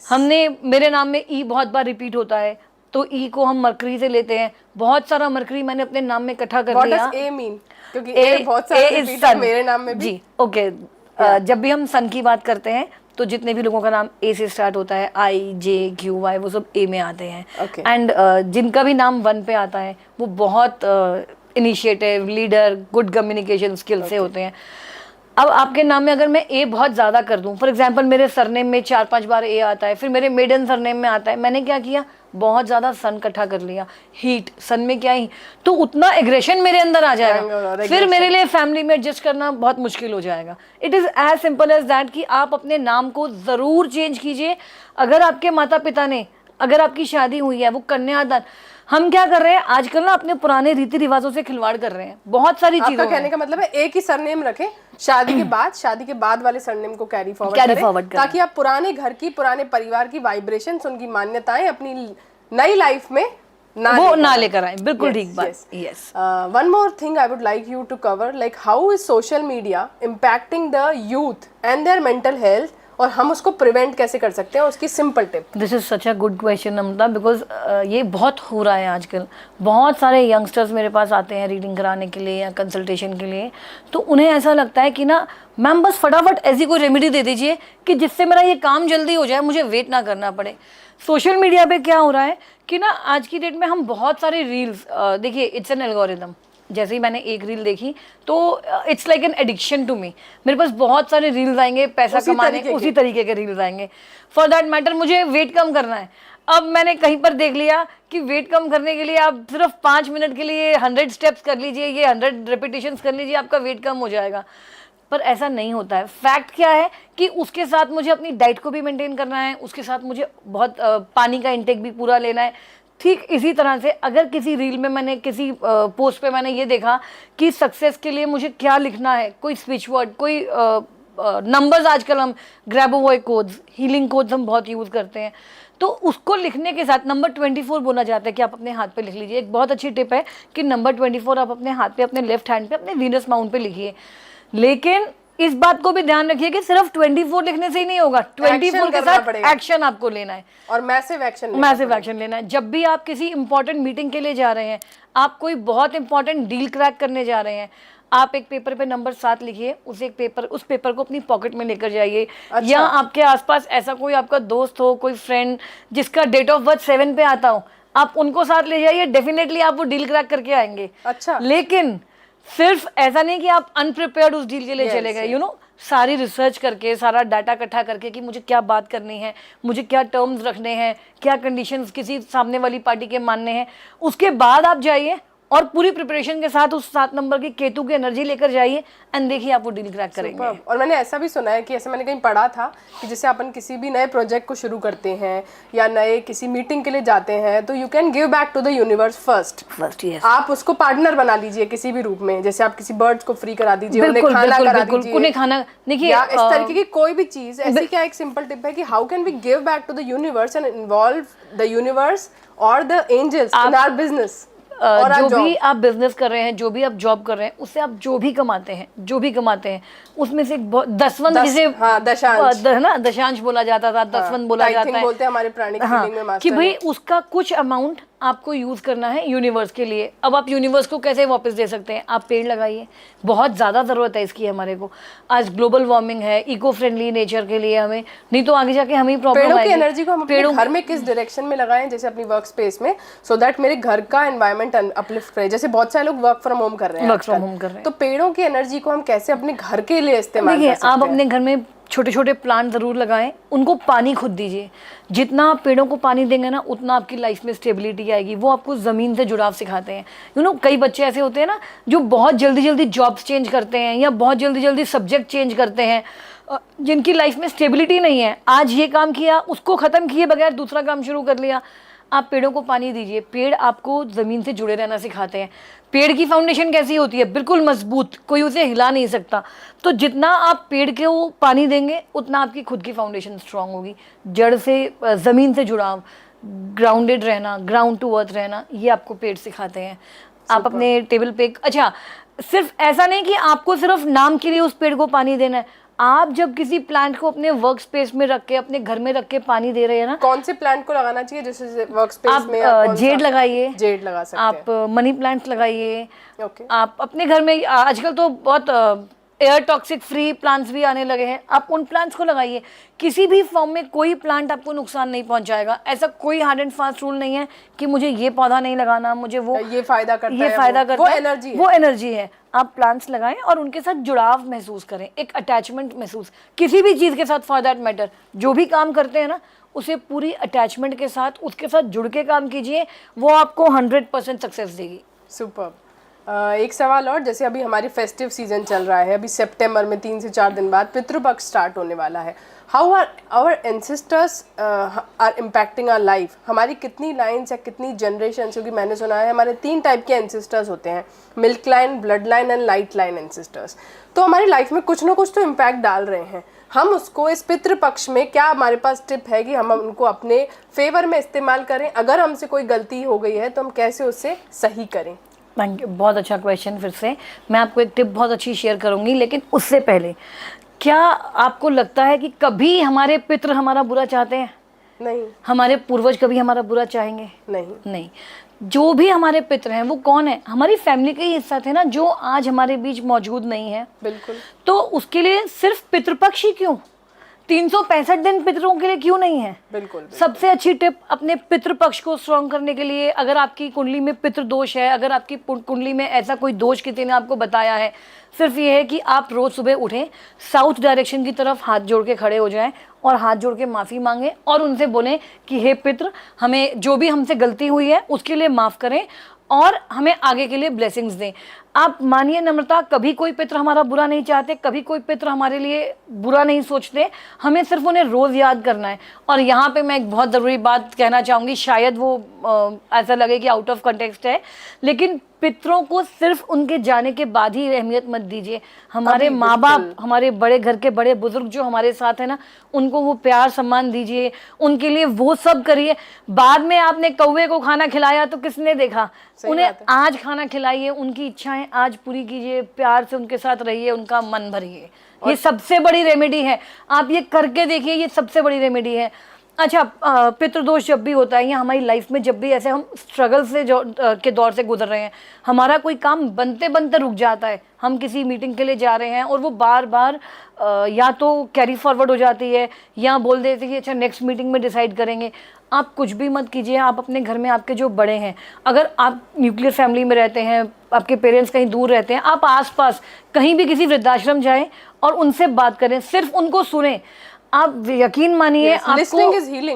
हमने, मेरे नाम में ई बहुत बार रिपीट होता है, तो ई को हम मरकरी से लेते हैं। बहुत सारा मरकरी मैंने अपने नाम में इकट्ठा कर लिया। ए मीन, क्योंकि ए बहुत सारा रिपीट है मेरे नाम में भी। जी, ओके। जब भी हम सन की बात करते हैं तो जितने भी लोगों का नाम ए से स्टार्ट होता है, आई, जे, क्यू, वाई, वो सब ए में आते हैं। एंड जिनका भी नाम 1 पे आता है वो बहुत initiative, leader, good communication skill से होते हैं। अब आपके नाम में अगर मैं ए बहुत ज़्यादा कर दूं, फॉर एग्जांपल मेरे सरनेम में 4-5 बार ए आता है, फिर मेरे मेडन सरनेम में आता है, मैंने क्या किया, बहुत ज़्यादा सन इकट्ठा कर लिया। हीट, सन में क्या ही, तो उतना एग्रेशन मेरे अंदर आ जाएगा, फिर मेरे लिए फैमिली में एडजस्ट करना बहुत मुश्किल हो जाएगा। It is as simple as that कि आप अपने नाम को ज़रूर चेंज कीजिए। अगर आपके माता पिता ने, अगर आपकी शादी हुई है, वो कन्यादान, हम क्या कर रहे हैं आजकल ना, अपने पुराने रीति रिवाजों से खिलवाड़ कर रहे हैं बहुत सारी चीजों। आपका कहने का मतलब है एक ही सरनेम रखें, शादी के बाद वाले सरनेम को कैरी फॉरवर्ड करें, ताकि आप पुराने घर की, पुराने परिवार की वाइब्रेशंस, उनकी मान्यताएं अपनी नई लाइफ में ना लेकर आए। बिल्कुल ठीक बात। Yes, one more thing I would like you to cover, like how is social media impacting the youth and their mental health और हम उसको प्रिवेंट कैसे कर सकते हैं, उसकी simple tip. This is such a good question Namrata, because ये बहुत हो रहा है आजकल। बहुत सारे यंगस्टर्स मेरे पास आते हैं रीडिंग कराने के लिए या कंसल्टेशन के लिए, तो उन्हें ऐसा लगता है कि ना मैम बस फटाफट ऐसी कोई रेमेडी दे दीजिए कि जिससे मेरा ये काम जल्दी हो जाए, मुझे वेट ना करना पड़े। सोशल मीडिया पे क्या हो रहा है कि ना आज की डेट में हम बहुत सारे रील्स, देखिए इट्स एन एल्गोरिदम। जैसे ही मैंने एक रील देखी तो it's like an addiction to me. मेरे पास बहुत सारे रील्स आएंगे पैसा कमाने, उसी तरीके के रील्स आएंगे। फॉर दैट मैटर मुझे वेट कम करना है। अब मैंने कहीं पर देख लिया कि वेट कम करने के लिए आप सिर्फ 5 मिनट के लिए 100 स्टेप्स कर लीजिए, ये 100 रेपिटेशंस कर लीजिए, आपका वेट कम हो जाएगा। पर ऐसा नहीं होता है। फैक्ट क्या है कि उसके साथ मुझे अपनी डाइट को भी मेंटेन करना है, उसके साथ मुझे बहुत पानी का इंटेक भी पूरा लेना है। ठीक इसी तरह से अगर किसी रील में मैंने किसी पोस्ट पे मैंने ये देखा कि सक्सेस के लिए मुझे क्या लिखना है, कोई स्विच वर्ड, कोई नंबर्स, आजकल हम ग्रैबोवॉय कोड्स, हीलिंग कोड्स हम बहुत यूज़ करते हैं, तो उसको लिखने के साथ नंबर 24 बोला जाता है कि आप अपने हाथ पे लिख लीजिए। एक बहुत अच्छी टिप है कि नंबर 24 आप अपने हाथ पे, अपने लेफ्ट हैंड पे, अपने वीनस माउंट पे लिखिए। लेकिन इस बात को भी ध्यान रखिए कि सिर्फ 24 लिखने से ही नहीं होगा, 24 के साथ एक्शन आपको लेना है और मैसिव एक्शन लेना है। जब भी आप किसी इंपॉर्टेंट मीटिंग के लिए जा रहे हैं, आप कोई बहुत इंपॉर्टेंट डील क्रैक करने जा रहे हैं, आप एक पेपर पे नंबर 7 लिखिए, उस पेपर को अपनी पॉकेट में लेकर जाइए। अच्छा। या आपके आसपास ऐसा कोई आपका दोस्त हो, कोई फ्रेंड जिसका डेट ऑफ बर्थ 7 पे आता हो, आप उनको साथ ले जाइए, डेफिनेटली आप वो डील क्रैक करके आएंगे। अच्छा। लेकिन सिर्फ ऐसा नहीं कि आप अनप्रिपेयर्ड उस डील के लिए चले गए, यू नो, सारी रिसर्च करके, सारा डाटा इकट्ठा करके कि मुझे क्या बात करनी है, मुझे क्या टर्म्स रखने हैं, क्या कंडीशंस किसी सामने वाली पार्टी के मानने हैं, उसके बाद आप जाइए और पूरी प्रिपरेशन के साथ उस 7 नंबर की केतु की एनर्जी लेकर जाइए एंड देखिए आप वो डील क्रैक करेंगे। और मैंने ऐसा भी सुना है कि ऐसे मैंने कहीं पढ़ा था कि जैसे अपन किसी भी नए प्रोजेक्ट को शुरू करते हैं या नए किसी मीटिंग के लिए जाते हैं, तो you can give back to the universe first. yes. आप उसको पार्टनर बना लीजिए किसी भी रूप में, जैसे आप किसी बर्ड्स को फ्री करा दीजिए, उन्हें खाना करा दीजिए, उन्हें खाना, देखिए इस तरीके की कोई भी चीज ऐसी। क्या एक सिंपल टिप है कि how can we give back to the universe and involve the universe और the angels in our business. जो भी आप बिजनेस कर रहे हैं, जो भी आप जॉब कर रहे हैं, उससे आप जो भी कमाते हैं उसमें से दसवंध, जिसे दशांश बोला जाता था, दसवंध बोला जाता है, बोलते हैं हमारे प्राणिक हीलिंग में मास्टर, कि भाई उसका कुछ अमाउंट आपको यूज करना है यूनिवर्स के लिए। अब आप यूनिवर्स को कैसे वापस दे सकते हैं? आप पेड़ लगाइए, बहुत ज़्यादा ज़रूरत है इसकी हमारे को। आज ग्लोबल वार्मिंग है, इको फ्रेंडली नेचर के लिए हमें, नहीं तो आगे जाके हमें प्रॉब्लम आएगी। पेड़ों की एनर्जी को हम अपने घर में किस डायरेक्शन में लगाएं, जैसे अपनी वर्क स्पेस में, सो दैट मेरे घर का एनवायरनमेंट अपलिफ्ट करे। जैसे बहुत सारे लोग वर्क फ्रॉम होम कर रहे हैं, तो पेड़ों की एनर्जी को हम कैसे अपने घर के लिए इस्तेमाल कर सकते हैं? आप अपने घर में छोटे छोटे प्लांट ज़रूर लगाएं, उनको पानी खुद दीजिए। जितना आप पेड़ों को पानी देंगे ना, उतना आपकी लाइफ में स्टेबिलिटी आएगी। वो आपको ज़मीन से जुड़ाव सिखाते हैं। यू नो, कई बच्चे ऐसे होते हैं ना जो बहुत जल्दी जल्दी जॉब्स चेंज करते हैं या बहुत जल्दी जल्दी सब्जेक्ट चेंज करते हैं, जिनकी लाइफ में स्टेबिलिटी नहीं है। आज ये काम किया, उसको ख़त्म किए बगैर दूसरा काम शुरू कर लिया। आप पेड़ों को पानी दीजिए। पेड़ आपको ज़मीन से जुड़े रहना सिखाते हैं। पेड़ की फाउंडेशन कैसी होती है? बिल्कुल मजबूत, कोई उसे हिला नहीं सकता। तो जितना आप पेड़ के वो पानी देंगे, उतना आपकी खुद की फाउंडेशन स्ट्रांग होगी। जड़ से, ज़मीन से जुड़ाव, ग्राउंडेड रहना, ग्राउंड टू अर्थ रहना, ये आपको पेड़ सिखाते हैं। आप अपने टेबल पे, अच्छा, सिर्फ ऐसा नहीं कि आपको सिर्फ नाम के लिए उस पेड़ को पानी देना है। आप जब किसी प्लांट को अपने वर्क स्पेस में रख के, अपने घर में रख के पानी दे रहे हैं ना, कौन से प्लांट को लगाना चाहिए? जैसे वर्क स्पेस में आप जेड लगाइए, जेड लगा सकते हैं। आप मनी प्लांट लगाइए। आप अपने घर में, आजकल तो बहुत एयर टॉक्सिक फ्री प्लांट्स भी आने लगे हैं, आप उन प्लांट्स को लगाइए। किसी भी फॉर्म में कोई प्लांट आपको नुकसान नहीं पहुंचाएगा। ऐसा कोई हार्ड एंड फास्ट रूल नहीं है कि मुझे ये पौधा नहीं लगाना, मुझे वो ये फायदा करता है, वो एनर्जी है। आप प्लांट्स लगाएं और उनके साथ जुड़ाव महसूस करें, एक अटैचमेंट महसूस, किसी भी चीज़ के साथ, फॉर दैट मैटर जो भी काम करते हैं ना, उसे पूरी अटैचमेंट के साथ, उसके साथ जुड़ के काम कीजिए। वो आपको 100% सक्सेस देगी। सुपर। एक सवाल और, जैसे अभी हमारी फेस्टिव सीजन चल रहा है, अभी सितंबर में 3 से 4 दिन बाद पितृपक्ष स्टार्ट होने वाला है। How are our ancestors are impacting our life? हमारी कितनी लाइन्स या कितनी जनरेशन, क्योंकि मैंने सुना है हमारे 3 टाइप के एंसेस्टर्स होते हैं, milk line, blood line and light line ancestors. तो हमारी लाइफ में कुछ ना कुछ तो इम्पैक्ट डाल रहे हैं। हम उसको इस पितृपक्ष में, क्या हमारे पास टिप है कि हम उनको अपने फेवर में इस्तेमाल करें? अगर हमसे कोई गलती हो गई है तो हम कैसे उससे सही करें? थैंक यू, बहुत अच्छा क्वेश्चन। फिर से मैं आपको एक टिप बहुत अच्छी शेयर करूंगी, लेकिन उससे पहले क्या आपको लगता है कि कभी हमारे पितृ हमारा बुरा चाहते हैं? नहीं। हमारे पूर्वज कभी हमारा बुरा चाहेंगे? नहीं। नहीं। जो भी हमारे पितृ हैं वो कौन है? हमारी फैमिली के ही हिस्सा थे ना, जो आज हमारे बीच मौजूद नहीं है। बिल्कुल। तो उसके लिए सिर्फ पितृपक्ष ही क्यों, 365 दिन पितरों के लिए क्यों नहीं है? बिल्कुल। सबसे अच्छी टिप अपने पितृपक्ष को स्ट्रॉन्ग करने के लिए, अगर आपकी कुंडली में पितृ दोष है, अगर आपकी कुंडली में ऐसा कोई दोष किसी ने आपको बताया है, सिर्फ ये है कि आप रोज सुबह उठें, साउथ डायरेक्शन की तरफ हाथ जोड़ के खड़े हो जाएं और हाथ जोड़ के माफ़ी मांगें और उनसे बोलें कि हे पितृ, हमें जो भी हमसे गलती हुई है उसके लिए माफ़ करें और हमें आगे के लिए ब्लेसिंग्स दें। आप मानिए नम्रता, कभी कोई पितृ हमारा बुरा नहीं चाहते, कभी कोई पितृ हमारे लिए बुरा नहीं सोचते, हमें सिर्फ उन्हें रोज़ याद करना है। और यहाँ पे मैं एक बहुत ज़रूरी बात कहना चाहूँगी, शायद वो ऐसा लगे कि आउट ऑफ कंटेक्स्ट है, लेकिन पितरों को सिर्फ उनके जाने के बाद ही अहमियत मत दीजिए। हमारे माँ बाप, हमारे बड़े घर के बड़े बुजुर्ग जो हमारे साथ है ना, उनको वो प्यार सम्मान दीजिए, उनके लिए वो सब करिए। बाद में आपने कौवे को खाना खिलाया तो किसने देखा? उन्हें आज खाना खिलाइए, उनकी इच्छाएं आज पूरी कीजिए, प्यार से उनके साथ रहिए, उनका मन भरिए। ये सबसे बड़ी रेमेडी है, आप ये करके देखिए, ये सबसे बड़ी रेमेडी है। अच्छा, पितृदोष जब भी होता है या हमारी लाइफ में जब भी ऐसे हम स्ट्रगल से के दौर से गुजर रहे हैं, हमारा कोई काम बनते बनते रुक जाता है, हम किसी मीटिंग के लिए जा रहे हैं और वो बार बार या तो कैरी फॉरवर्ड हो जाती है या बोल देते हैं कि अच्छा नेक्स्ट मीटिंग में डिसाइड करेंगे। आप कुछ भी मत कीजिए। आप अपने घर में आपके जो बड़े हैं, अगर आप न्यूक्लियर फैमिली में रहते हैं, आपके पेरेंट्स कहीं दूर रहते हैं, आप आसपास कहीं भी किसी वृद्धाश्रम जाएं और उनसे बात करें, सिर्फ उनको सुने। आप यकीन मानिए, आपको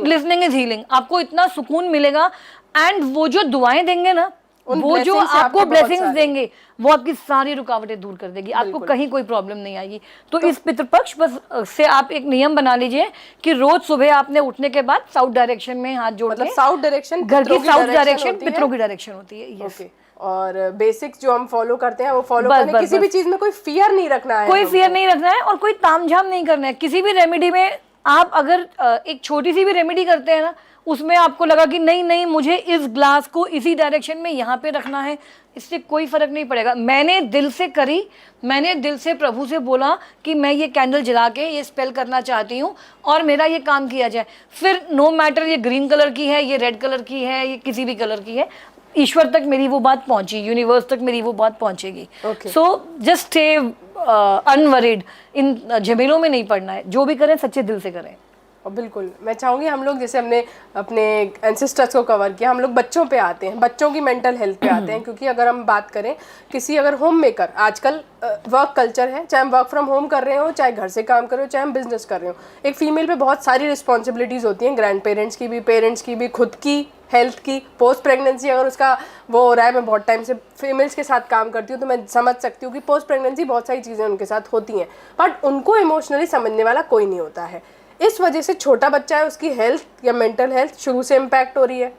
लिसनिंग इज हीलिंग, आपको इतना सुकून मिलेगा। एंड वो जो दुआएं देंगे ना, वो जो आपको ब्लेसिंग्स देंगे, वो आपकी सारी रुकावटें दूर कर देगी, आपको कहीं कोई प्रॉब्लम नहीं आएगी। तो इस पितृपक्ष बस से आप एक नियम बना लीजिए कि रोज सुबह आपने उठने के बाद साउथ डायरेक्शन में हाथ जोड़ के, साउथ डायरेक्शन, घर की साउथ डायरेक्शन पितरों की डायरेक्शन होती है। यस। और बेसिक्स जो हम फॉलो करते हैं वो फॉलो करें, किसी भी चीज में कोई फियर नहीं रखना है, कोई फियर नहीं रखना है और कोई तामझाम नहीं करना है। किसी भी रेमेडी में आप अगर एक छोटी सी भी रेमेडी करते हैं ना, उसमें आपको लगा कि नहीं नहीं मुझे इस ग्लास को इसी डायरेक्शन में यहाँ पे रखना है, इससे कोई फर्क नहीं पड़ेगा। मैंने दिल से करी, मैंने दिल से प्रभु से बोला कि मैं ये कैंडल जला के ये स्पेल करना चाहती हूँ और मेरा ये काम किया जाए। फिर नो मैटर ये ग्रीन कलर की है, ये रेड कलर की है, ये किसी भी कलर की है, ईश्वर तक मेरी वो बात पहुंची, यूनिवर्स तक मेरी वो बात पहुंचेगी। सो जस्ट स्टे अनवरीड, इन झमेलों में नहीं पड़ना है, जो भी करें सच्चे दिल से करें। और बिल्कुल मैं चाहूँगी, हम लोग जैसे हमने अपने एंसेस्टर्स को कवर किया, हम लोग बच्चों पे आते हैं, बच्चों की मेंटल हेल्थ पे आते हैं। क्योंकि अगर हम बात करें किसी, अगर होम मेकर, आजकल वर्क कल्चर है, चाहे हम वर्क फ्रॉम होम कर रहे हो, चाहे घर से काम कर रहे हो, चाहे हम बिजनेस कर रहे हो, एक फीमेल पे बहुत सारी रिस्पॉन्सिबिलिटीज़ होती हैं, ग्रैंड पेरेंट्स की भी, पेरेंट्स की भी, खुद की हेल्थ की, पोस्ट प्रेगनेंसी अगर उसका वो हो रहा है। मैं बहुत टाइम से फीमेल्स के साथ काम करती हूँ तो मैं समझ सकती हूँ कि पोस्ट प्रेगनेंसी बहुत सारी चीज़ें उनके साथ होती हैं, बट उनको इमोशनली समझने वाला कोई नहीं होता है। इस वजह से छोटा बच्चा है, उसकी हेल्थ या मेंटल हेल्थ शुरू से इम्पैक्ट हो रही है।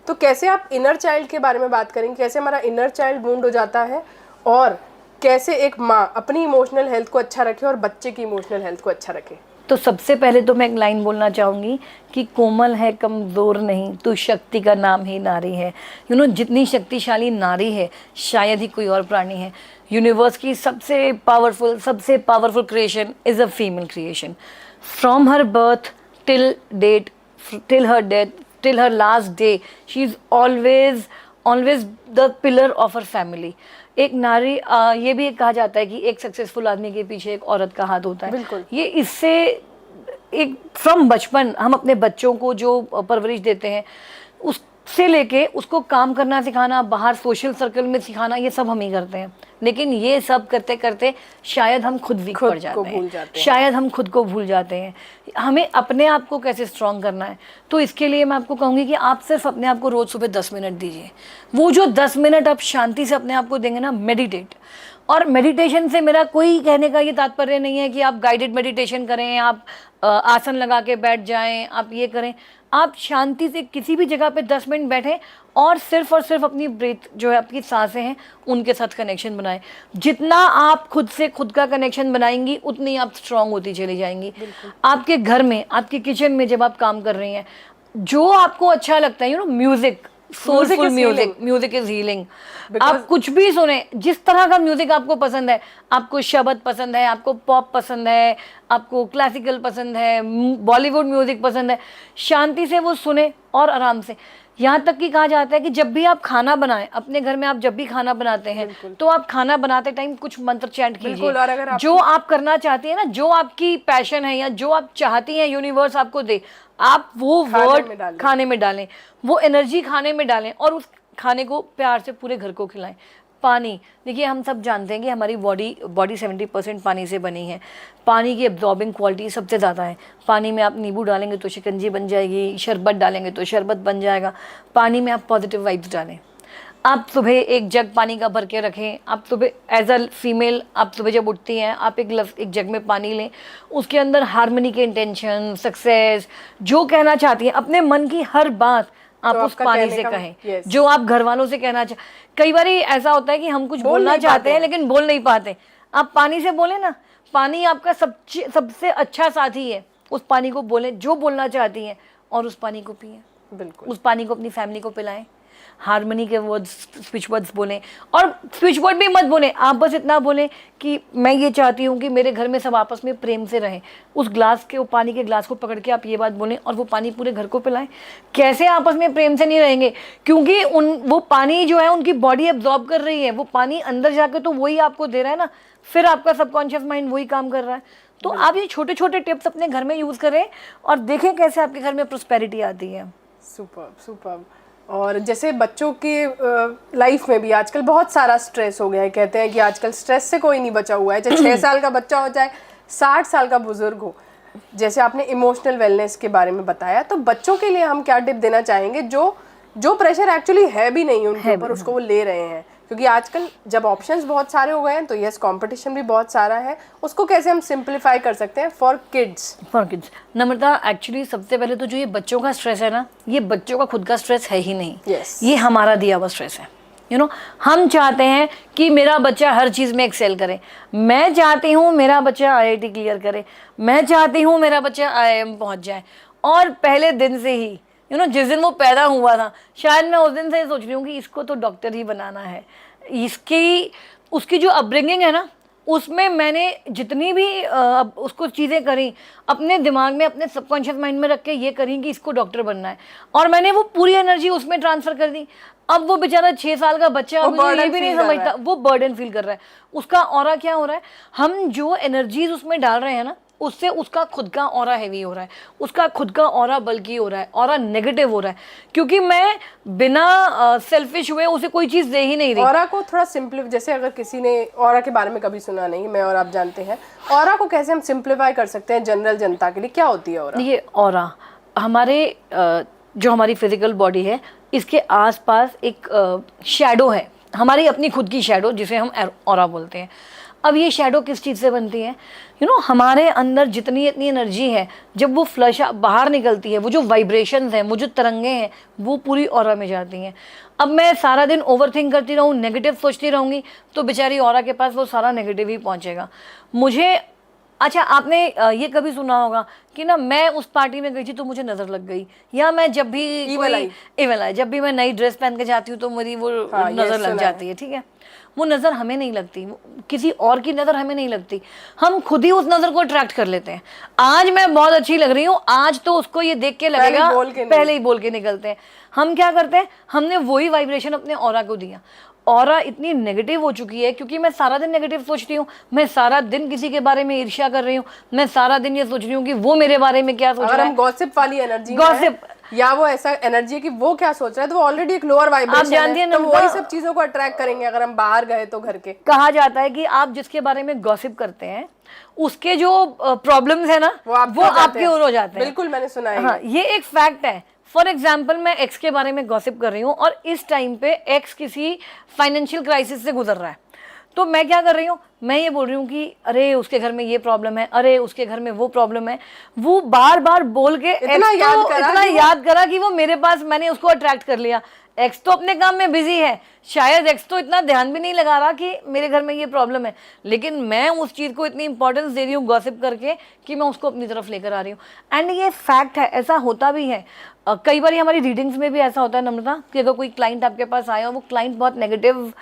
तो कैसे आप इनर चाइल्ड के बारे में बात करेंगे, कैसे हमारा इनर चाइल्ड वुंड हो जाता है और कैसे एक माँ अपनी इमोशनल हेल्थ को अच्छा रखे और बच्चे की इमोशनल हेल्थ को अच्छा रखे? तो सबसे पहले तो मैं एक लाइन बोलना चाहूँगी कि कोमल है कमज़ोर नहीं, तू शक्ति का नाम ही नारी है। जितनी शक्तिशाली नारी है शायद ही कोई और प्राणी है। यूनिवर्स की सबसे powerful creation is a female creation. From her birth till date, till her death, till her last day, she is always the pillar of her family. एक नारी, ये भी कहा जाता है कि एक सक्सेसफुल आदमी के पीछे एक औरत का हाथ होता है। बिल्कुल। ये इससे एक फ्रॉम बचपन हम अपने बच्चों को जो परवरिश देते हैं, उससे लेके उसको काम करना सिखाना, बाहर सोशल सर्कल में सिखाना, ये सब हम ही करते हैं। लेकिन ये सब करते करते शायद हम खुद वीक पड़ जाते हैं, शायद हम खुद को भूल जाते हैं। हमें अपने आप को कैसे स्ट्रॉन्ग करना है, तो इसके लिए मैं आपको कहूँगी कि आप सिर्फ अपने आप को रोज़ सुबह 10 मिनट दीजिए। वो जो 10 मिनट आप शांति से अपने आप को देंगे ना, मेडिटेट। और मेडिटेशन से मेरा कोई कहने का ये तात्पर्य नहीं है कि आप गाइडेड मेडिटेशन करें, आप आसन लगा के बैठ जाएं, आप ये करें। आप शांति से किसी भी जगह पे 10 मिनट बैठें और सिर्फ अपनी ब्रीथ जो है, आपकी सांसें हैं, उनके साथ कनेक्शन बनाएं। जितना आप खुद से खुद का कनेक्शन बनाएंगी उतनी आप स्ट्रांग होती चली जाएंगी। आपके घर में, आपके किचन में जब आप काम कर रही हैं, जो आपको अच्छा लगता है, music, soulful music, music is healing. आप कुछ भी सुने, जिस तरह का म्यूजिक आपको पसंद है, आपको शबद पसंद है, आपको पॉप पसंद है, आपको क्लासिकल पसंद है, बॉलीवुड म्यूजिक पसंद है, शांति से वो सुने और आराम से। यहाँ तक कि कहा जाता है कि जब भी आप खाना बनाएं, अपने घर में आप जब भी खाना बनाते हैं तो आप खाना बनाते टाइम कुछ मंत्र चैंट कीजिए। जो आप करना चाहती है ना, जो आपकी पैशन है या जो आप चाहती हैं यूनिवर्स आपको दे, आप वो वर्ड खाने में डालें, वो एनर्जी खाने में डालें और उस खाने को प्यार से पूरे घर को खिलाएं। पानी, देखिए हम सब जानते हैं कि हमारी बॉडी 70% पानी से बनी है। पानी की एब्जॉर्बिंग क्वालिटी सबसे ज़्यादा है। पानी में आप नींबू डालेंगे तो शिकंजी बन जाएगी, शरबत डालेंगे तो शरबत बन जाएगा। पानी में आप पॉजिटिव वाइब्स डालें। आप सुबह एक जग पानी का भर के रखें। आप सुबह एज अ फीमेल, आप सुबह जब उठती हैं, आप एक जग में पानी लें, उसके अंदर हार्मनी के इंटेंशन, सक्सेस, जो कहना चाहती हैं, अपने मन की हर बात आप उस पानी से कहें। जो आप घर वालों से कहना कई बार ऐसा होता है कि हम कुछ बोलना चाहते हैं लेकिन बोल नहीं पाते। आप पानी से बोले ना, पानी आपका सबसे अच्छा साथी है। उस पानी को बोलें जो बोलना चाहती हैं और उस पानी को पिएं। बिल्कुल, उस पानी को अपनी फैमिली को पिलाएं। हार्मनी के वर्ड्स, स्पीच वर्ड्स बोलें, और स्पीच वर्ड भी मत बोलें, आप बस इतना बोलें कि मैं ये चाहती हूँ कि मेरे घर में सब आपस में प्रेम से रहें। उस ग्लास के, वो पानी के ग्लास को पकड़ के आप ये बात बोलें और वो पानी पूरे घर को पिलाएं। कैसे आपस में प्रेम से नहीं रहेंगे? क्योंकि वो पानी जो है उनकी बॉडी एब्जॉर्ब कर रही है, वो पानी अंदर जाके तो वही आपको दे रहा है ना, फिर आपका सबकॉन्शियस माइंड वही काम कर रहा है। तो आप ये छोटे छोटे टिप्स अपने घर में यूज़ करें और देखें कैसे आपके घर में प्रोस्पेरिटी आती है। Superb, superb. और जैसे बच्चों की लाइफ में भी आजकल बहुत सारा स्ट्रेस हो गया है। कहते हैं कि आजकल स्ट्रेस से कोई नहीं बचा हुआ है, चाहे 6 साल का बच्चा हो, चाहे 60 साल का बुजुर्ग हो। जैसे आपने इमोशनल वेलनेस के बारे में बताया, तो बच्चों के लिए हम क्या टिप देना चाहेंगे जो प्रेशर एक्चुअली है भी नहीं उनके ऊपर, उसको वो ले रहे हैं? क्योंकि आजकल जब ऑप्शंस बहुत सारे हो गए हैं तो यस, कंपटीशन भी बहुत सारा है, उसको कैसे हम सिंप्लीफाई कर सकते हैं फॉर किड्स? नम्रता, एक्चुअली सबसे पहले तो जो ये बच्चों का स्ट्रेस है ना, ये बच्चों का खुद का स्ट्रेस है ही नहीं। ये हमारा दिया हुआ स्ट्रेस है। हम चाहते हैं कि मेरा बच्चा हर चीज़ में एक्सेल करे। मैं चाहती हूँ मेरा बच्चा IIT क्लियर करे, मैं चाहती हूँ मेरा बच्चा IIM पहुँच जाए। और पहले दिन से ही जिस दिन वो पैदा हुआ था, शायद मैं उस दिन से ही सोच रही हूँ कि इसको तो डॉक्टर ही बनाना है। उसकी जो अपब्रिंगिंग है ना, उसमें मैंने जितनी भी उसको चीज़ें करी, अपने दिमाग में, अपने सबकॉन्शियस माइंड में रख के ये करी कि इसको डॉक्टर बनना है, और मैंने वो पूरी एनर्जी उसमें ट्रांसफ़र कर दी। अब वो बेचारा 6 साल का बच्चा ये भी नहीं समझता, वो बर्डन फील कर रहा है। उसका ऑरा क्या हो रहा है? हम जो एनर्जीज उसमें डाल रहे हैं ना, उससे उसका खुद का ऑरा हैवी हो रहा है, उसका खुद का ऑरा बल्कि हो रहा है, ऑरा नेगेटिव हो रहा है, क्योंकि मैं बिना सेल्फिश हुए उसे कोई चीज़ दे ही नहीं रही। ऑरा को थोड़ा सिंपलीफाई, जैसे अगर किसी ने ऑरा के बारे में कभी सुना नहीं, मैं और आप जानते हैं, ऑरा को कैसे हम सिंप्लीफाई कर सकते हैं जनरल जनता के लिए? क्या होती है ऑरा? ये ऑरा हमारे जो हमारी फिजिकल बॉडी है, इसके आसपास एक शैडो है, हमारी अपनी खुद की शैडो, जिसे हम ऑरा बोलते हैं। अब ये शैडो किस चीज़ से बनती है? हमारे अंदर जितनी इतनी एनर्जी है, जब वो फ्लश बाहर निकलती है, वो जो वाइब्रेशंस हैं, वो जो तरंगे हैं, वो पूरी ऑरा में जाती हैं। अब मैं सारा दिन ओवरथिंक करती रहूँ, नेगेटिव सोचती रहूँगी, तो बेचारी ऑरा के पास वो सारा नेगेटिव ही पहुँचेगा। अच्छा, आपने ये कभी सुना होगा कि ना, मैं उस पार्टी में गई थी तो मुझे नज़र लग गई, या मैं जब भी इवल आई, जब भी मैं नई ड्रेस पहन के जाती हूँ तो मेरी वो नज़र लग जाती है। ठीक है, वो नज़र हमें नहीं लगती, किसी और की नज़र हमें नहीं लगती, हम खुद ही उस नज़र को अट्रैक्ट कर लेते हैं। आज मैं बहुत अच्छी लग रही हूँ, आज तो उसको ये देख के लगेगा, पहले ही बोल के निकलते हैं। हम क्या करते हैं? हमने वही वाइब्रेशन अपने ऑरा को दिया। ऑरा इतनी नेगेटिव हो चुकी है क्योंकि मैं सारा दिन नेगेटिव सोचती हूँ, मैं सारा दिन किसी के बारे में ईर्ष्या कर रही हूँ, मैं सारा दिन ये सोच रही हूँ कि वो मेरे बारे में क्या सोच रहा है। गॉसिप वाली एनर्जी, गॉसिप, या वो ऐसा एनर्जी है कि वो क्या सोच रहा है, तो वो ऑलरेडी एक लोअर वाइब्रेशन है, तो वही सब चीजों को अट्रैक्ट करेंगे अगर हम बाहर गए तो घर के। कहा जाता है कि आप जिसके बारे में गॉसिप करते हैं, उसके जो प्रॉब्लम्स है ना, वो आपके ओर हो जाते हैं। बिल्कुल, मैंने सुना है। हाँ, ये एक फैक्ट है। फॉर एग्जाम्पल, मैं एक्स के बारे में गॉसिप कर रही हूँ और इस टाइम पे एक्स किसी फाइनेंशियल क्राइसिस से गुजर रहा है, तो मैं क्या कर रही हूँ? मैं ये बोल रही हूँ कि अरे उसके घर में ये प्रॉब्लम है, अरे उसके घर में वो प्रॉब्लम है। वो बार बार बोल के इतना याद करा कि वो मेरे पास, मैंने उसको अट्रैक्ट कर लिया। एक्स तो अपने काम में बिजी है, शायद एक्स तो इतना ध्यान भी नहीं लगा रहा कि मेरे घर में ये प्रॉब्लम है, लेकिन मैं उस चीज़ को इतनी इंपॉर्टेंस दे रही हूँ गॉसिप करके कि मैं उसको अपनी तरफ लेकर आ रही हूँ। एंड ये फैक्ट है, ऐसा होता भी है। कई बार हमारी रीडिंग्स में भी ऐसा होता है नम्रता कि अगर कोई क्लाइंट आपके पास आया और वो क्लाइंट बहुत नेगेटिव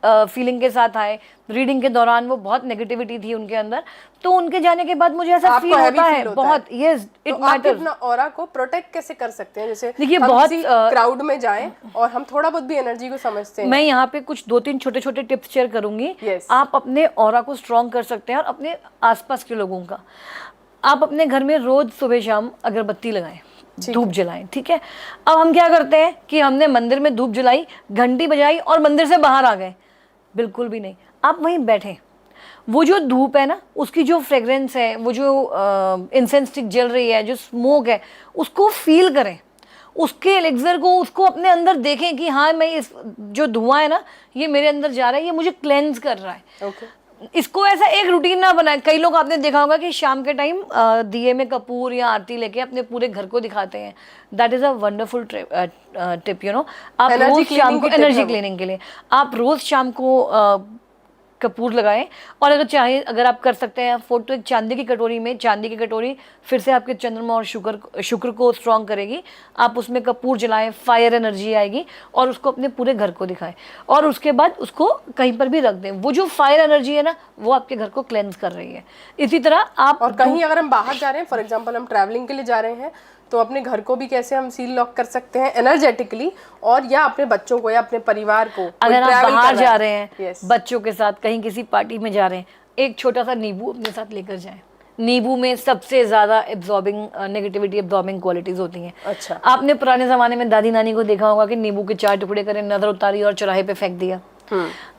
फीलिंग के साथ आए, रीडिंग के दौरान वो बहुत नेगेटिविटी थी उनके अंदर, तो उनके जाने के बाद मुझे ऐसा फील होता है बहुत, यस इट मैटर्स। अपना ऑरा को प्रोटेक्ट कैसे कर सकते हैं? जैसे देखिए, हम बहुत किसी क्राउड में जाएं और हम थोड़ा बहुत भी एनर्जी को समझते हैं। मैं यहाँ पे कुछ 2-3 छोटे छोटे टिप्स शेयर करूंगी। आप अपने ऑरा को स्ट्रॉन्ग कर सकते हैं और अपने आसपास के लोगों का। आप अपने घर में रोज सुबह शाम अगरबत्ती लगाएं, धूप जलाएं, ठीक है। अब हम क्या करते हैं कि हमने मंदिर में धूप जलाई, घंटी बजाई और मंदिर से बाहर आ गए, बिल्कुल भी नहीं। आप वहीं बैठे, वो जो धूप है ना, उसकी जो फ्रेग्रेंस है, वो जो इंसेंस स्टिक जल रही है, जो स्मोक है, उसको फील करें, उसके एलेक्सर को, उसको अपने अंदर देखें कि हाँ मैं इस जो धुआं है ना, ये मेरे अंदर जा रहा है, ये मुझे क्लेंज कर रहा है। इसको ऐसा एक रूटीन ना बनाए। कई लोग आपने देखा होगा कि शाम के टाइम दिए में कपूर या आरती लेके अपने पूरे घर को दिखाते हैं। That is a wonderful tip, you know. आप रोज शाम को एनर्जी क्लीनिंग के लिए आप रोज शाम को कपूर लगाएं। और अगर चाहे, अगर आप कर सकते हैं अफोर्ड, तो एक चांदी की कटोरी में, चांदी की कटोरी फिर से आपके चंद्रमा और शुक्र को स्ट्रॉन्ग करेगी। आप उसमें कपूर जलाएं, फायर एनर्जी आएगी और उसको अपने पूरे घर को दिखाएं। और उसके बाद उसको कहीं पर भी रख दें। वो जो फायर एनर्जी है ना, वो आपके घर को क्लेंस कर रही है। इसी तरह आप, और कहीं अगर हम बाहर जा रहे हैं, फॉर एग्जाम्पल हम ट्रैवलिंग के लिए जा रहे हैं, तो अपने घर को भी कैसे हम सील लॉक कर सकते हैं एनर्जेटिकली, और या अपने बच्चों को या अपने परिवार को, अगर आप बाहर जा रहे हैं बच्चों के साथ, कहीं किसी पार्टी में जा रहे हैं, एक छोटा सा नींबू अपने साथ लेकर जाएं। नींबू में सबसे ज्यादा एब्जॉर्बिंग, नेगेटिविटी एब्जॉर्बिंग क्वालिटीज होती हैं। अच्छा। आपने पुराने जमाने में दादी नानी को देखा होगा कि नींबू के 4 टुकड़े करें, नजर उतारी और चौराहे पे फेंक दिया।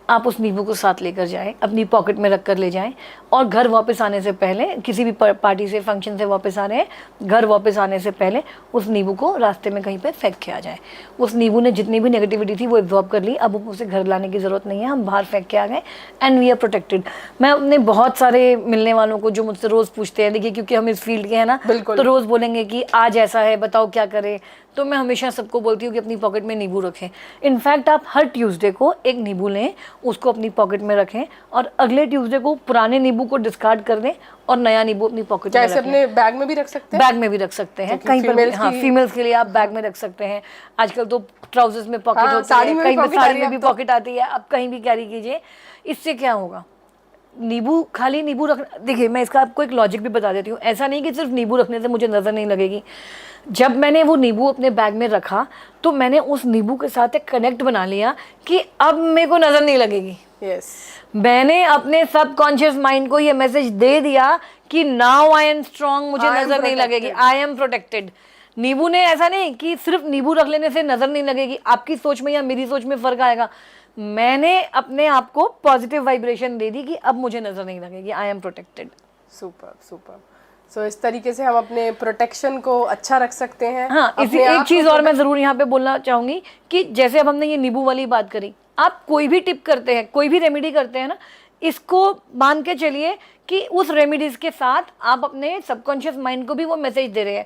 आप उस नींबू को साथ लेकर जाएं, अपनी पॉकेट में रख कर ले जाएं, और घर वापस आने से पहले, किसी भी पार्टी से, फंक्शन से वापस आ रहे हैं, घर वापस आने से पहले उस नींबू को रास्ते में कहीं पे फेंक के आ जाए। उस नींबू ने जितनी भी नेगेटिविटी थी वो एब्जॉर्ब कर ली। अब उसे घर लाने की ज़रूरत नहीं है, हम बाहर फेंक के आ गए एंड वी आर प्रोटेक्टेड। मैं अपने बहुत सारे मिलने वालों को जो मुझसे रोज़ पूछते हैं, देखिए क्योंकि हम इस फील्ड के हैं ना, तो रोज़ बोलेंगे कि आज ऐसा है, बताओ क्या करें। तो मैं हमेशा सबको बोलती हूँ कि अपनी पॉकेट में नींबू रखें। इनफैक्ट आप हर ट्यूसडे को एक नींबू लें, उसको अपनी पॉकेट में रखें, और अगले ट्यूसडे को पुराने नींबू को डिस्कार्ड कर दें और नया नींबू अपनी पॉकेट में रखें। अपने बैग में भी रख सकते हैं? बैग में भी रख सकते हैं, कहीं पर भी। हाँ, फीमेल्स के लिए आप बैग में रख सकते हैं। आजकल तो ट्राउजर्स में पॉकेट होती है, कहीं पर साड़ी में भी पॉकेट आती है, आप कहीं भी कैरी कीजिए। इससे क्या होगा, नींबू, खाली नींबू रखना, देखिए मैं इसका आपको एक लॉजिक भी बता देती हूँ। ऐसा नहीं कि सिर्फ नींबू रखने से मुझे नज़र नहीं लगेगी। जब मैंने वो नींबू अपने बैग में रखा तो मैंने उस नींबू के साथ एक कनेक्ट बना लिया कि अब मेरे को नज़र नहीं लगेगी। मैंने अपने सबकॉन्शियस माइंड को ये मैसेज दे दिया कि नाउ आई एम स्ट्रॉन्ग, मुझे नज़र नहीं लगेगी, आई एम प्रोटेक्टेड। नींबू ने ऐसा नहीं कि सिर्फ नींबू रख लेने से नज़र नहीं लगेगी, आपकी सोच में या मेरी सोच में फ़र्क आएगा। मैंने अपने आप को पॉजिटिव वाइब्रेशन दे दी कि अब मुझे नजर नहीं लगेगी, I am protected. Super super. So इस तरीके से हम अपने प्रोटेक्शन को अच्छा रख सकते हैं। हाँ, इसी एक चीज और मैं जरूर यहाँ पे बोलना चाहूंगी कि जैसे अब हमने ये नींबू वाली बात करी, आप कोई भी टिप करते हैं, कोई भी रेमेडी करते हैं ना, इसको मान के चलिए कि उस रेमेडीज के साथ आप अपने सबकॉन्शियस माइंड को भी वो मैसेज दे रहे हैं।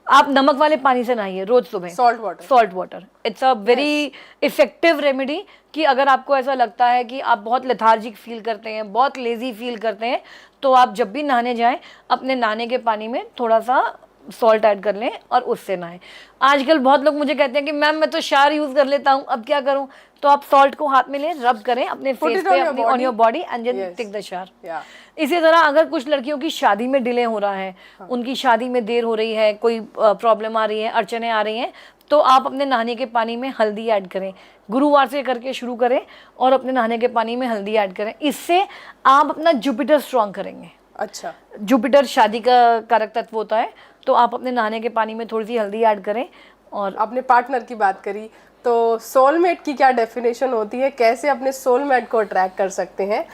आप नमक वाले पानी से नहाइए रोज सुबह, salt water. It's a very effective remedy कि अगर आपको ऐसा लगता है कि आप बहुत लेथार्जिक फील करते हैं, बहुत लेजी फील करते हैं, तो आप जब भी नहाने जाएं अपने नहाने के पानी में थोड़ा सा सॉल्ट ऐड कर लें और उससे नहाएं। आजकल बहुत लोग मुझे कहते हैं कि मैम मैं तो शार यूज कर लेता हूँ, अब क्या करूँ? तो आप सॉल्ट को हाथ में लें, रब करें अपने फेस पे, अपनी on your body and then take the shower. इसी तरह अगर कुछ लड़कियों की शादी में डिले हो रहा है, उनकी शादी में देर हो रही है, कोई प्रॉब्लम आ रही है, अड़चने आ रही हैं, तो आप अपने नहाने के पानी में हल्दी ऐड करें। गुरुवार से करके शुरू करें और अपने नहाने के पानी में हल्दी ऐड करें। इससे आप अपना जुपिटर स्ट्रॉन्ग करेंगे। अच्छा, जुपिटर शादी का कारक तत्व होता है, तो आप अपने नहाने के पानी में थोड़ी सी हल्दी ऐड करें। और अपने पार्टनर की बात करी तो सोलमेट की क्या डेफिनेशन होती है, कैसे अपने सोलमेट को अट्रैक्ट कर सकते हैं?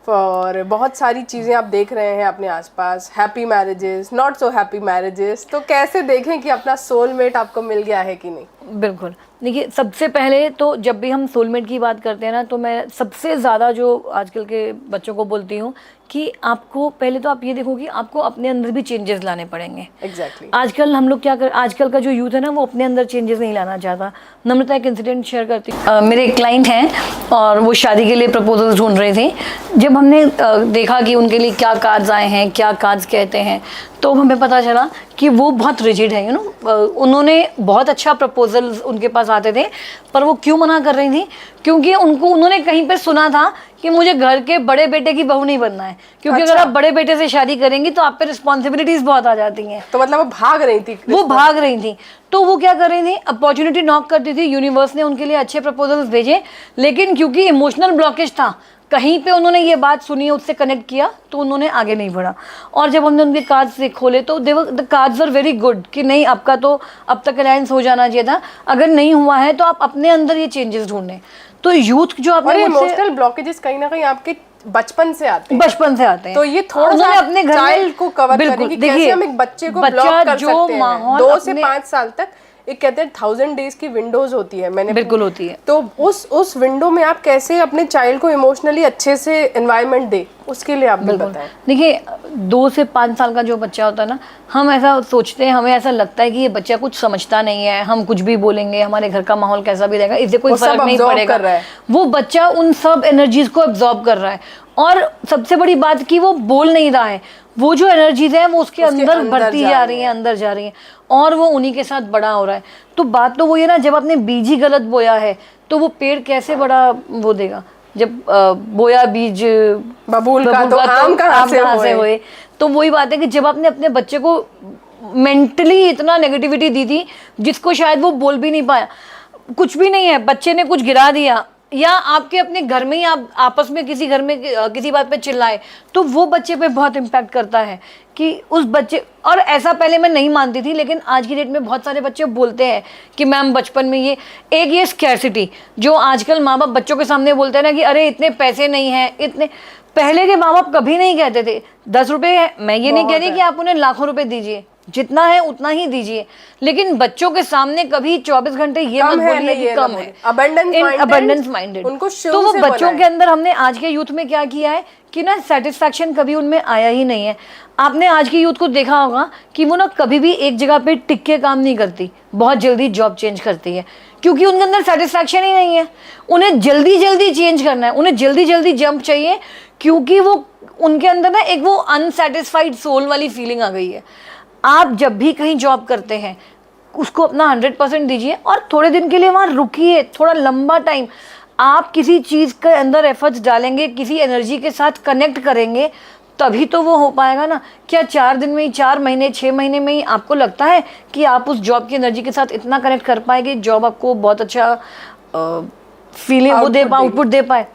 और बहुत सारी चीज़ें आप देख रहे हैं अपने आसपास, happy marriages, not so happy marriages, तो कैसे देखें कि अपना सोलमेट आपको मिल गया है कि नहीं? बिल्कुल। देखिए, सबसे पहले तो जब भी हम सोलमेट की बात करते हैं ना, तो मैं सबसे ज़्यादा जो आजकल के बच्चों को बोलती हूँ कि आपको पहले तो आप ये देखो कि आपको अपने अंदर भी चेंजेस लाने पड़ेंगे। एग्जैक्टली। आजकल हम लोग क्या कर, आजकल का जो यूथ है ना, वो अपने अंदर चेंजेस नहीं लाना चाहता। नम्रता एक इंसिडेंट शेयर करती हूँ। मेरे एक क्लाइंट हैं और वो शादी के लिए प्रपोजल्स ढूंढ रहे थे। जब हमने देखा कि उनके लिए क्या कार्ड्स आए हैं, क्या कार्ड्स कहते हैं, तो हमें पता चला कि वो बहुत रिजिड है। उन्होंने बहुत अच्छा प्रपोजल उनके पास आते थे, पर वो क्यों मना कर रही थी? क्योंकि उन्होंने कहीं पे सुना था कि मुझे घर के बड़े बेटे की बहू नहीं बनना है, क्योंकि अगर आप बड़े बेटे से शादी करेंगी तो आप पे रिस्पॉन्सिबिलिटीज बहुत आ जाती हैं। तो मतलब वो भाग रही थी। तो वो क्या कर रही थी, अपॉर्चुनिटी नॉक करती थी। यूनिवर्स ने उनके लिए अच्छे प्रपोजल्स भेजे, लेकिन क्योंकि इमोशनल ब्लॉकेज था, कहीं पे उन्होंने ये बात सुनी, उससे कनेक्ट किया, तो उन्होंने आगे नहीं बढ़ा। और जब हमने उनके कार्ड्स से खोले तो the cards are very good कि नहीं, आपका तो अब तक अलायंस हो जाना चाहिए था। अगर नहीं हुआ है तो आप अपने अंदर ये चेंजेस ढूंढें। तो यूथ जो आपने इमोशनल ब्लॉकेजेस कहीं ना कहीं आपके बचपन से आते हैं। तो ये थोड़ा सा अपने घर चाइल्ड को कवर करेंगे, कैसे हम एक बच्चे को ब्लॉक कर सकते हैं। 2 से 5 साल तक एक कहते हैं 1000 डेज की विंडोज होती है, मैंने बिल्कुल होती है। तो उस विंडो में आप कैसे अपने चाइल्ड को इमोशनली अच्छे से एनवायरनमेंट दे, उसके लिए आप भी बताएं। देखिए, 2 से 5 साल का जो बच्चा होता है ना, हम ऐसा सोचते हैं, हमें ऐसा लगता है कि ये बच्चा कुछ समझता नहीं है, हम कुछ भी बोलेंगे, हमारे घर का माहौल कैसा भी रहेगा, इससे कोई फर्क नहीं पड़ेगा। वो बच्चा उन सब एनर्जीज को एब्जॉर्ब कर रहा है, और सबसे बड़ी बात कि वो बोल नहीं रहा है, वो जो एनर्जीज है वो उसके अंदर बढ़ती जा रही है, अंदर जा रही है, और वो उन्हीं के साथ बड़ा हो रहा है। तो बात तो वो ये ना, जब आपने बीज ही गलत बोया है तो वो पेड़ कैसे बड़ा वो देगा? जब बोया बीज बबूल का तो आम कहाँ से होए? तो वही बात है कि जब आपने अपने बच्चे को मेंटली इतना नेगेटिविटी दी थी, जिसको शायद वो बोल भी नहीं पाया, कुछ भी नहीं है, बच्चे ने कुछ गिरा दिया, या आपके अपने घर में ही आप आपस में किसी घर में किसी बात पे चिल्लाए, तो वो बच्चे पे बहुत इम्पैक्ट करता है कि उस बच्चे। और ऐसा पहले मैं नहीं मानती थी, लेकिन आज की डेट में बहुत सारे बच्चे बोलते हैं कि मैम बचपन में ये स्कैर्सिटी जो आजकल माँ बाप बच्चों के सामने बोलते हैं ना कि अरे इतने पैसे नहीं हैं, इतने। पहले के माँ बाप कभी नहीं कहते थे 10 रुपये है, मैं ये नहीं कह रही कि आप उन्हें लाखों रुपए दीजिए, जितना है उतना ही दीजिए, लेकिन बच्चों के सामने कभी 24 घंटे ये मत बोलिए कि कम है। Abundance minded. तो वो बच्चों के अंदर हमने आज के यूथ में क्या किया है कि ना, सेटिस्फैक्शन कभी उनमें आया ही नहीं है। आपने आज की यूथ को देखा होगा कि वो ना कभी भी एक जगह पे टिक के काम नहीं करती, बहुत जल्दी जॉब चेंज करती है, क्योंकि उनके अंदर सेटिस्फैक्शन ही नहीं है। उन्हें जल्दी जल्दी चेंज करना है, उन्हें जल्दी जल्दी जंप चाहिए, क्योंकि वो उनके अंदर ना एक वो अनसेटिस्फाइड सोल वाली फीलिंग आ गई है। आप जब भी कहीं जॉब करते हैं, उसको अपना 100% दीजिए, और थोड़े दिन के लिए वहाँ रुकिए, थोड़ा लंबा टाइम। आप किसी चीज़ के अंदर एफर्ट्स डालेंगे, किसी एनर्जी के साथ कनेक्ट करेंगे, तभी तो वो हो पाएगा ना। क्या 4 दिन में ही, 4 महीने, 6 महीने में ही आपको लगता है कि आप उस जॉब की एनर्जी के साथ इतना कनेक्ट कर पाएंगे, जॉब आपको बहुत अच्छा फीलिंग वो दे पाए, आउटपुट दे पाए?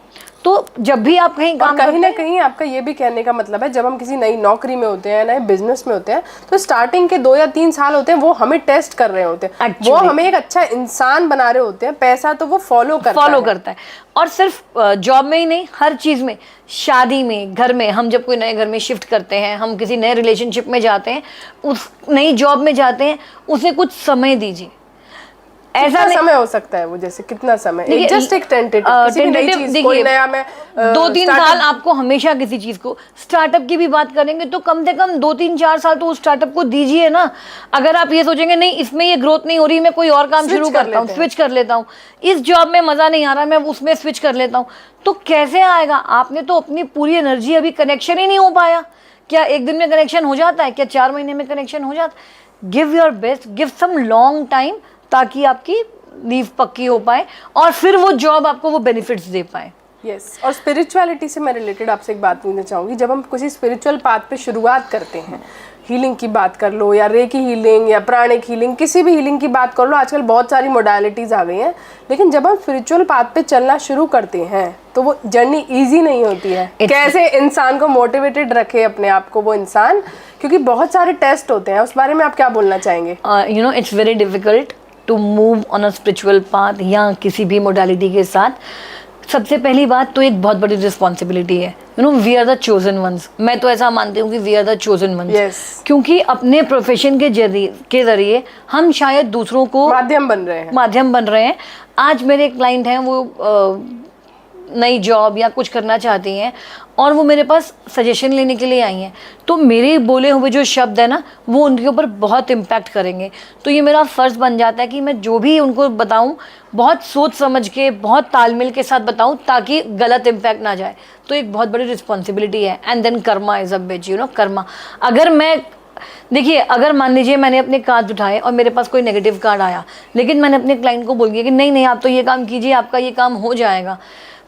तो जब भी आप कहीं काम कहीं ना कहीं आपका ये भी कहने का मतलब है, जब हम किसी नई नौकरी में होते हैं, नए बिजनेस में होते हैं, तो स्टार्टिंग के 2 या 3 साल होते हैं, वो हमें टेस्ट कर रहे होते हैं, वो हमें एक अच्छा इंसान बना रहे होते हैं। पैसा तो वो फॉलो करता है। और सिर्फ जॉब में ही नहीं, हर चीज में, शादी में, घर में, हम जब कोई नए घर में शिफ्ट करते हैं, हम किसी नए रिलेशनशिप में जाते हैं, उस नई जॉब में जाते हैं, उसे कुछ समय दीजिए। ऐसा समय हो सकता है वो, जैसे कितना समय? जस्ट एक टेंटेटिव, कोई नया मैं 2-3 साल आपको हमेशा किसी चीज को, स्टार्टअप की भी बात करेंगे तो कम से कम 2-3-4 साल तो उस स्टार्टअप को दीजिए ना। अगर आप ये सोचेंगे नहीं इसमें ये ग्रोथ नहीं हो रही, मैं कोई और काम शुरू करता हूँ, स्विच कर लेता हूँ, इस जॉब में मजा नहीं आ रहा, मैं उसमें स्विच कर लेता हूँ, तो कैसे आएगा? आपने तो अपनी पूरी एनर्जी, अभी कनेक्शन ही नहीं हो पाया। क्या एक दिन में कनेक्शन हो जाता है? क्या 4 महीने में कनेक्शन हो जाता है? Give your best, give some long time, ताकि आपकी नींव पक्की हो पाए और फिर वो जॉब आपको वो बेनिफिट्स दे पाए। यस। और स्पिरिचुअलिटी से मैं रिलेटेड आपसे एक बात पूछना चाहूँगी। जब हम किसी स्पिरिचुअल पाथ पे शुरुआत करते हैं, हीलिंग की बात कर लो, या रेकी हीलिंग, या प्राणिक हीलिंग, किसी भी हीलिंग की बात कर लो, आजकल बहुत सारी मोडालिटीज़ आ गई हैं, लेकिन जब हम स्पिरिचुअल पाथ पे चलना शुरू करते हैं तो वो जर्नी ईजी नहीं होती है। कैसे इंसान को मोटिवेटेड रखे अपने आप को वो इंसान, क्योंकि बहुत सारे टेस्ट होते हैं, उस बारे में आप क्या बोलना चाहेंगे? It's very difficult to move on a spiritual path, या किसी भी मोडालिटी के साथ। सबसे पहली बात तो एक बहुत बड़ी रिस्पॉन्सिबिलिटी है, you know, we are the chosen ones. मैं तो ऐसा मानती हूँ कि we are the chosen ones, क्योंकि अपने प्रोफेशन के जरिए हम शायद दूसरों को माध्यम बन रहे हैं। आज मेरे एक क्लाइंट हैं, वो नई जॉब या कुछ करना चाहती हैं और वो मेरे पास सजेशन लेने के लिए आई हैं, तो मेरे बोले हुए जो शब्द है ना, वो उनके ऊपर बहुत इम्पैक्ट करेंगे। तो ये मेरा फ़र्ज़ बन जाता है कि मैं जो भी उनको बताऊं बहुत सोच समझ के, बहुत तालमेल के साथ बताऊं, ताकि गलत इम्पैक्ट ना जाए। तो एक बहुत बड़ी रिस्पॉन्सिबिलिटी है। And then karma is a bitch, you know, karma. अगर मैं, देखिए, अगर मान लीजिए मैंने अपने कार्ड उठाए और मेरे पास कोई नेगेटिव कार्ड आया, लेकिन मैंने अपने क्लाइंट को बोल दिया कि नहीं आप तो ये काम कीजिए, आपका ये काम हो जाएगा,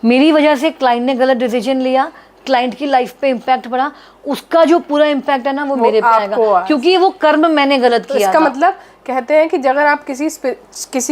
मेरी वजह से क्लाइंट ने गलत डिसीजन लिया, क्लाइंट की लाइफ पे इम्पैक्ट पड़ा, उसका जो पूरा इम्पैक्ट है ना, वो मेरे पे आएगा, क्योंकि वो कर्म मैंने गलत किया। इसका मतलब कहते हैं कि अगर आप किसी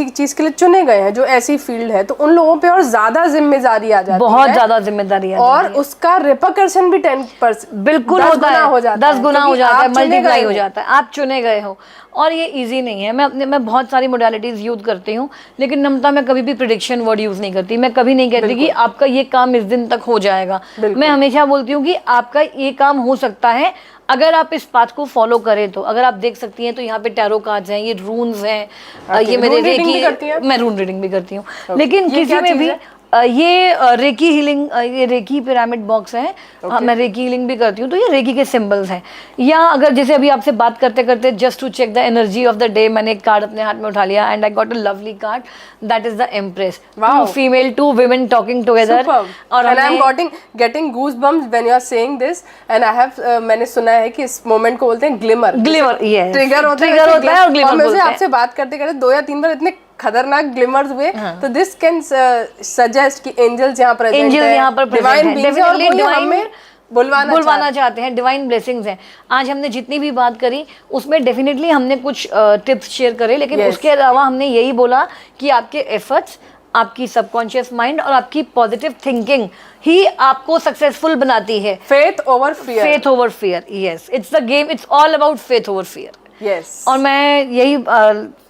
चीज के लिए चुने गए हैं जो ऐसी फील्ड है, तो उन लोगों पे और ज्यादा जिम्मेदारी आ जाती है, बहुत ज्यादा जिम्मेदारी आ और उसका रिपरकशन भी 10% बिल्कुल होता है, 10 गुना हो जाता है, मल्टीप्लाई हो जाता है। आप चुने गए हो, और ये इजी नहीं है। मैं बहुत सारी मोडालिटीज यूज करती हूँ, लेकिन नम्रता मैं कभी भी प्रिडिक्शन वर्ड यूज नहीं करती। मैं कभी नहीं कहती कि आपका ये काम इस दिन तक हो जाएगा। मैं हमेशा बोलती हूँ कि आपका ये काम हो सकता है अगर आप इस पाथ को फॉलो करें। तो अगर आप देख सकती हैं तो यहाँ पे टैरो कार्ड्स हैं, ये रून्स हैं, ये मेरे रेकी, मैं रून रीडिंग भी करती हूँ, लेकिन किसी में भी ये रेकी हीलिंग, ये रेकी पिरामिड बॉक्स है। मैं रेकी हीलिंग भी करती हूँ, तो ये रेकी के सिंबल्स हैं। या अगर जैसे अभी आपसे बात करते करते just to check the energy of the day, मैंने एक कार्ड अपने हाथ में उठा लिया and I got a lovely card, that is the empress. Two female, two women talking together, और I am getting goosebumps when you are saying this, and I have, मैंने सुना है कि इस मोमेंट को बोलते हैं ग्लिमर। यस, ट्रिगर होता है और ग्लिमर बोलते हैं। आपसे बात करते करते 2 या 3 बार इतने खतरनाक ग्लिमर्स हुए। तो दिस कैन सजेस्ट कि एंजल्स यहाँ प्रेजेंट हैं, डिवाइन बीइंग्स हैं, और कोई हमें बुलवाना चाहते हैं, डिवाइन ब्लेसिंग्स हैं। आज हमने जितनी भी बात करी उसमें डेफिनेटली हमने कुछ टिप्स शेयर करे, लेकिन उसके अलावा हमने यही बोला कि आपके एफर्ट्स, आपकी सबकॉन्शियस माइंड और आपकी पॉजिटिव थिंकिंग ही आपको सक्सेसफुल बनाती है। Faith over fear, yes, it's the game, it's all about faith over fear. Yes, और मैं यही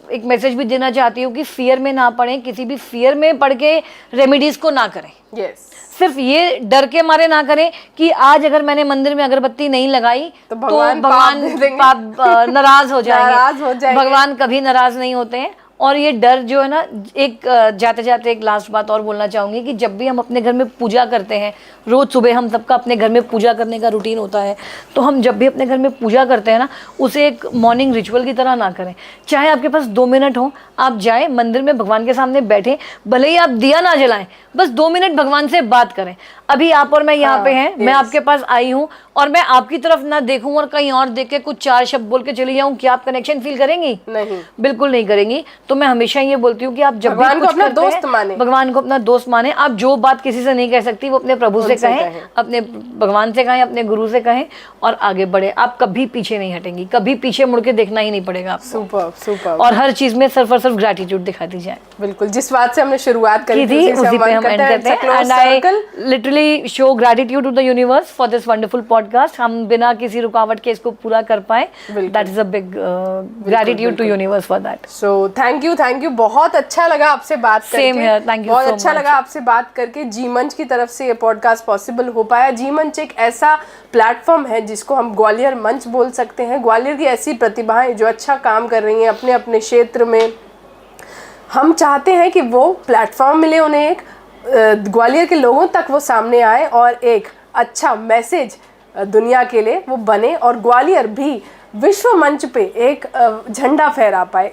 एक मैसेज भी देना चाहती हूँ कि फियर में ना पड़े, किसी भी फियर में पड़ के रेमेडीज को ना करें। सिर्फ ये डर के मारे ना करें कि आज अगर मैंने मंदिर में अगरबत्ती नहीं लगाई तो भगवान नाराज हो जाएंगे। भगवान कभी नाराज नहीं होते हैं। और ये डर जो है ना, एक जाते जाते एक लास्ट बात और बोलना चाहूँगी कि जब भी हम अपने घर में पूजा करते हैं, रोज़ सुबह हम सबका अपने घर में पूजा करने का रूटीन होता है, तो हम जब भी अपने घर में पूजा करते हैं ना, उसे एक मॉर्निंग रिचुअल की तरह ना करें। चाहे आपके पास 2 मिनट हो, आप जाएं मंदिर में, भगवान के सामने बैठें, भले ही आप दिया ना जलाएं, बस 2 मिनट भगवान से बात करें। अभी आप और मैं यहाँ पे हैं, मैं आपके पास आई हूँ और मैं आपकी तरफ ना देखूं और कहीं और देख के कुछ 4 शब्द बोल के चली जाऊं, क्या आप कनेक्शन फील करेंगी? नहीं, बिल्कुल नहीं करेंगी। तो मैं हमेशा ये बोलती हूँ कि आप जब भगवान को अपना दोस्त माने, भगवान को अपना दोस्त माने। आप जो बात किसी से नहीं कह सकती वो अपने प्रभु से कहें, अपने भगवान से कहें, अपने गुरु से कहें और आगे बढ़े। आप कभी पीछे नहीं हटेंगी, कभी पीछे मुड़ के देखना ही नहीं पड़ेगा आपको। सुपर। और हर चीज में सिर्फ और सिर्फ ग्रेटिट्यूड दिखाती जाए। बिल्कुल, जिस बात से हमने शुरुआत करी थी उसी पे हम एंड करते हैं। And I literally show gratitude to the universe for this wonderful podcast. हम बिना किसी रुकावट के इसको पूरा कर पाए, that is a big gratitude to universe for that. So thank you. बहुत अच्छा लगा आपसे बात करके। Same here, thank you. बहुत अच्छा लगा आपसे बात करके। जी मंच की तरफ से ये पॉडकास्ट पॉसिबल हो पाया। जी मंच एक ऐसा प्लेटफॉर्म है जिसको हम ग्वालियर मंच बोल सकते हैं। ग्वालियर की ऐसी प्रतिभाएं जो अच्छा काम कर रही हैं अपने अपने क्षेत्र में, हम चाहते हैं कि वो प्लेटफॉर्म मिले उन्हें, एक ग्वालियर के लोगों तक वो सामने आए और एक अच्छा मैसेज दुनिया के लिए वो बने और ग्वालियर भी विश्व मंच पे एक झंडा फहरा पाए।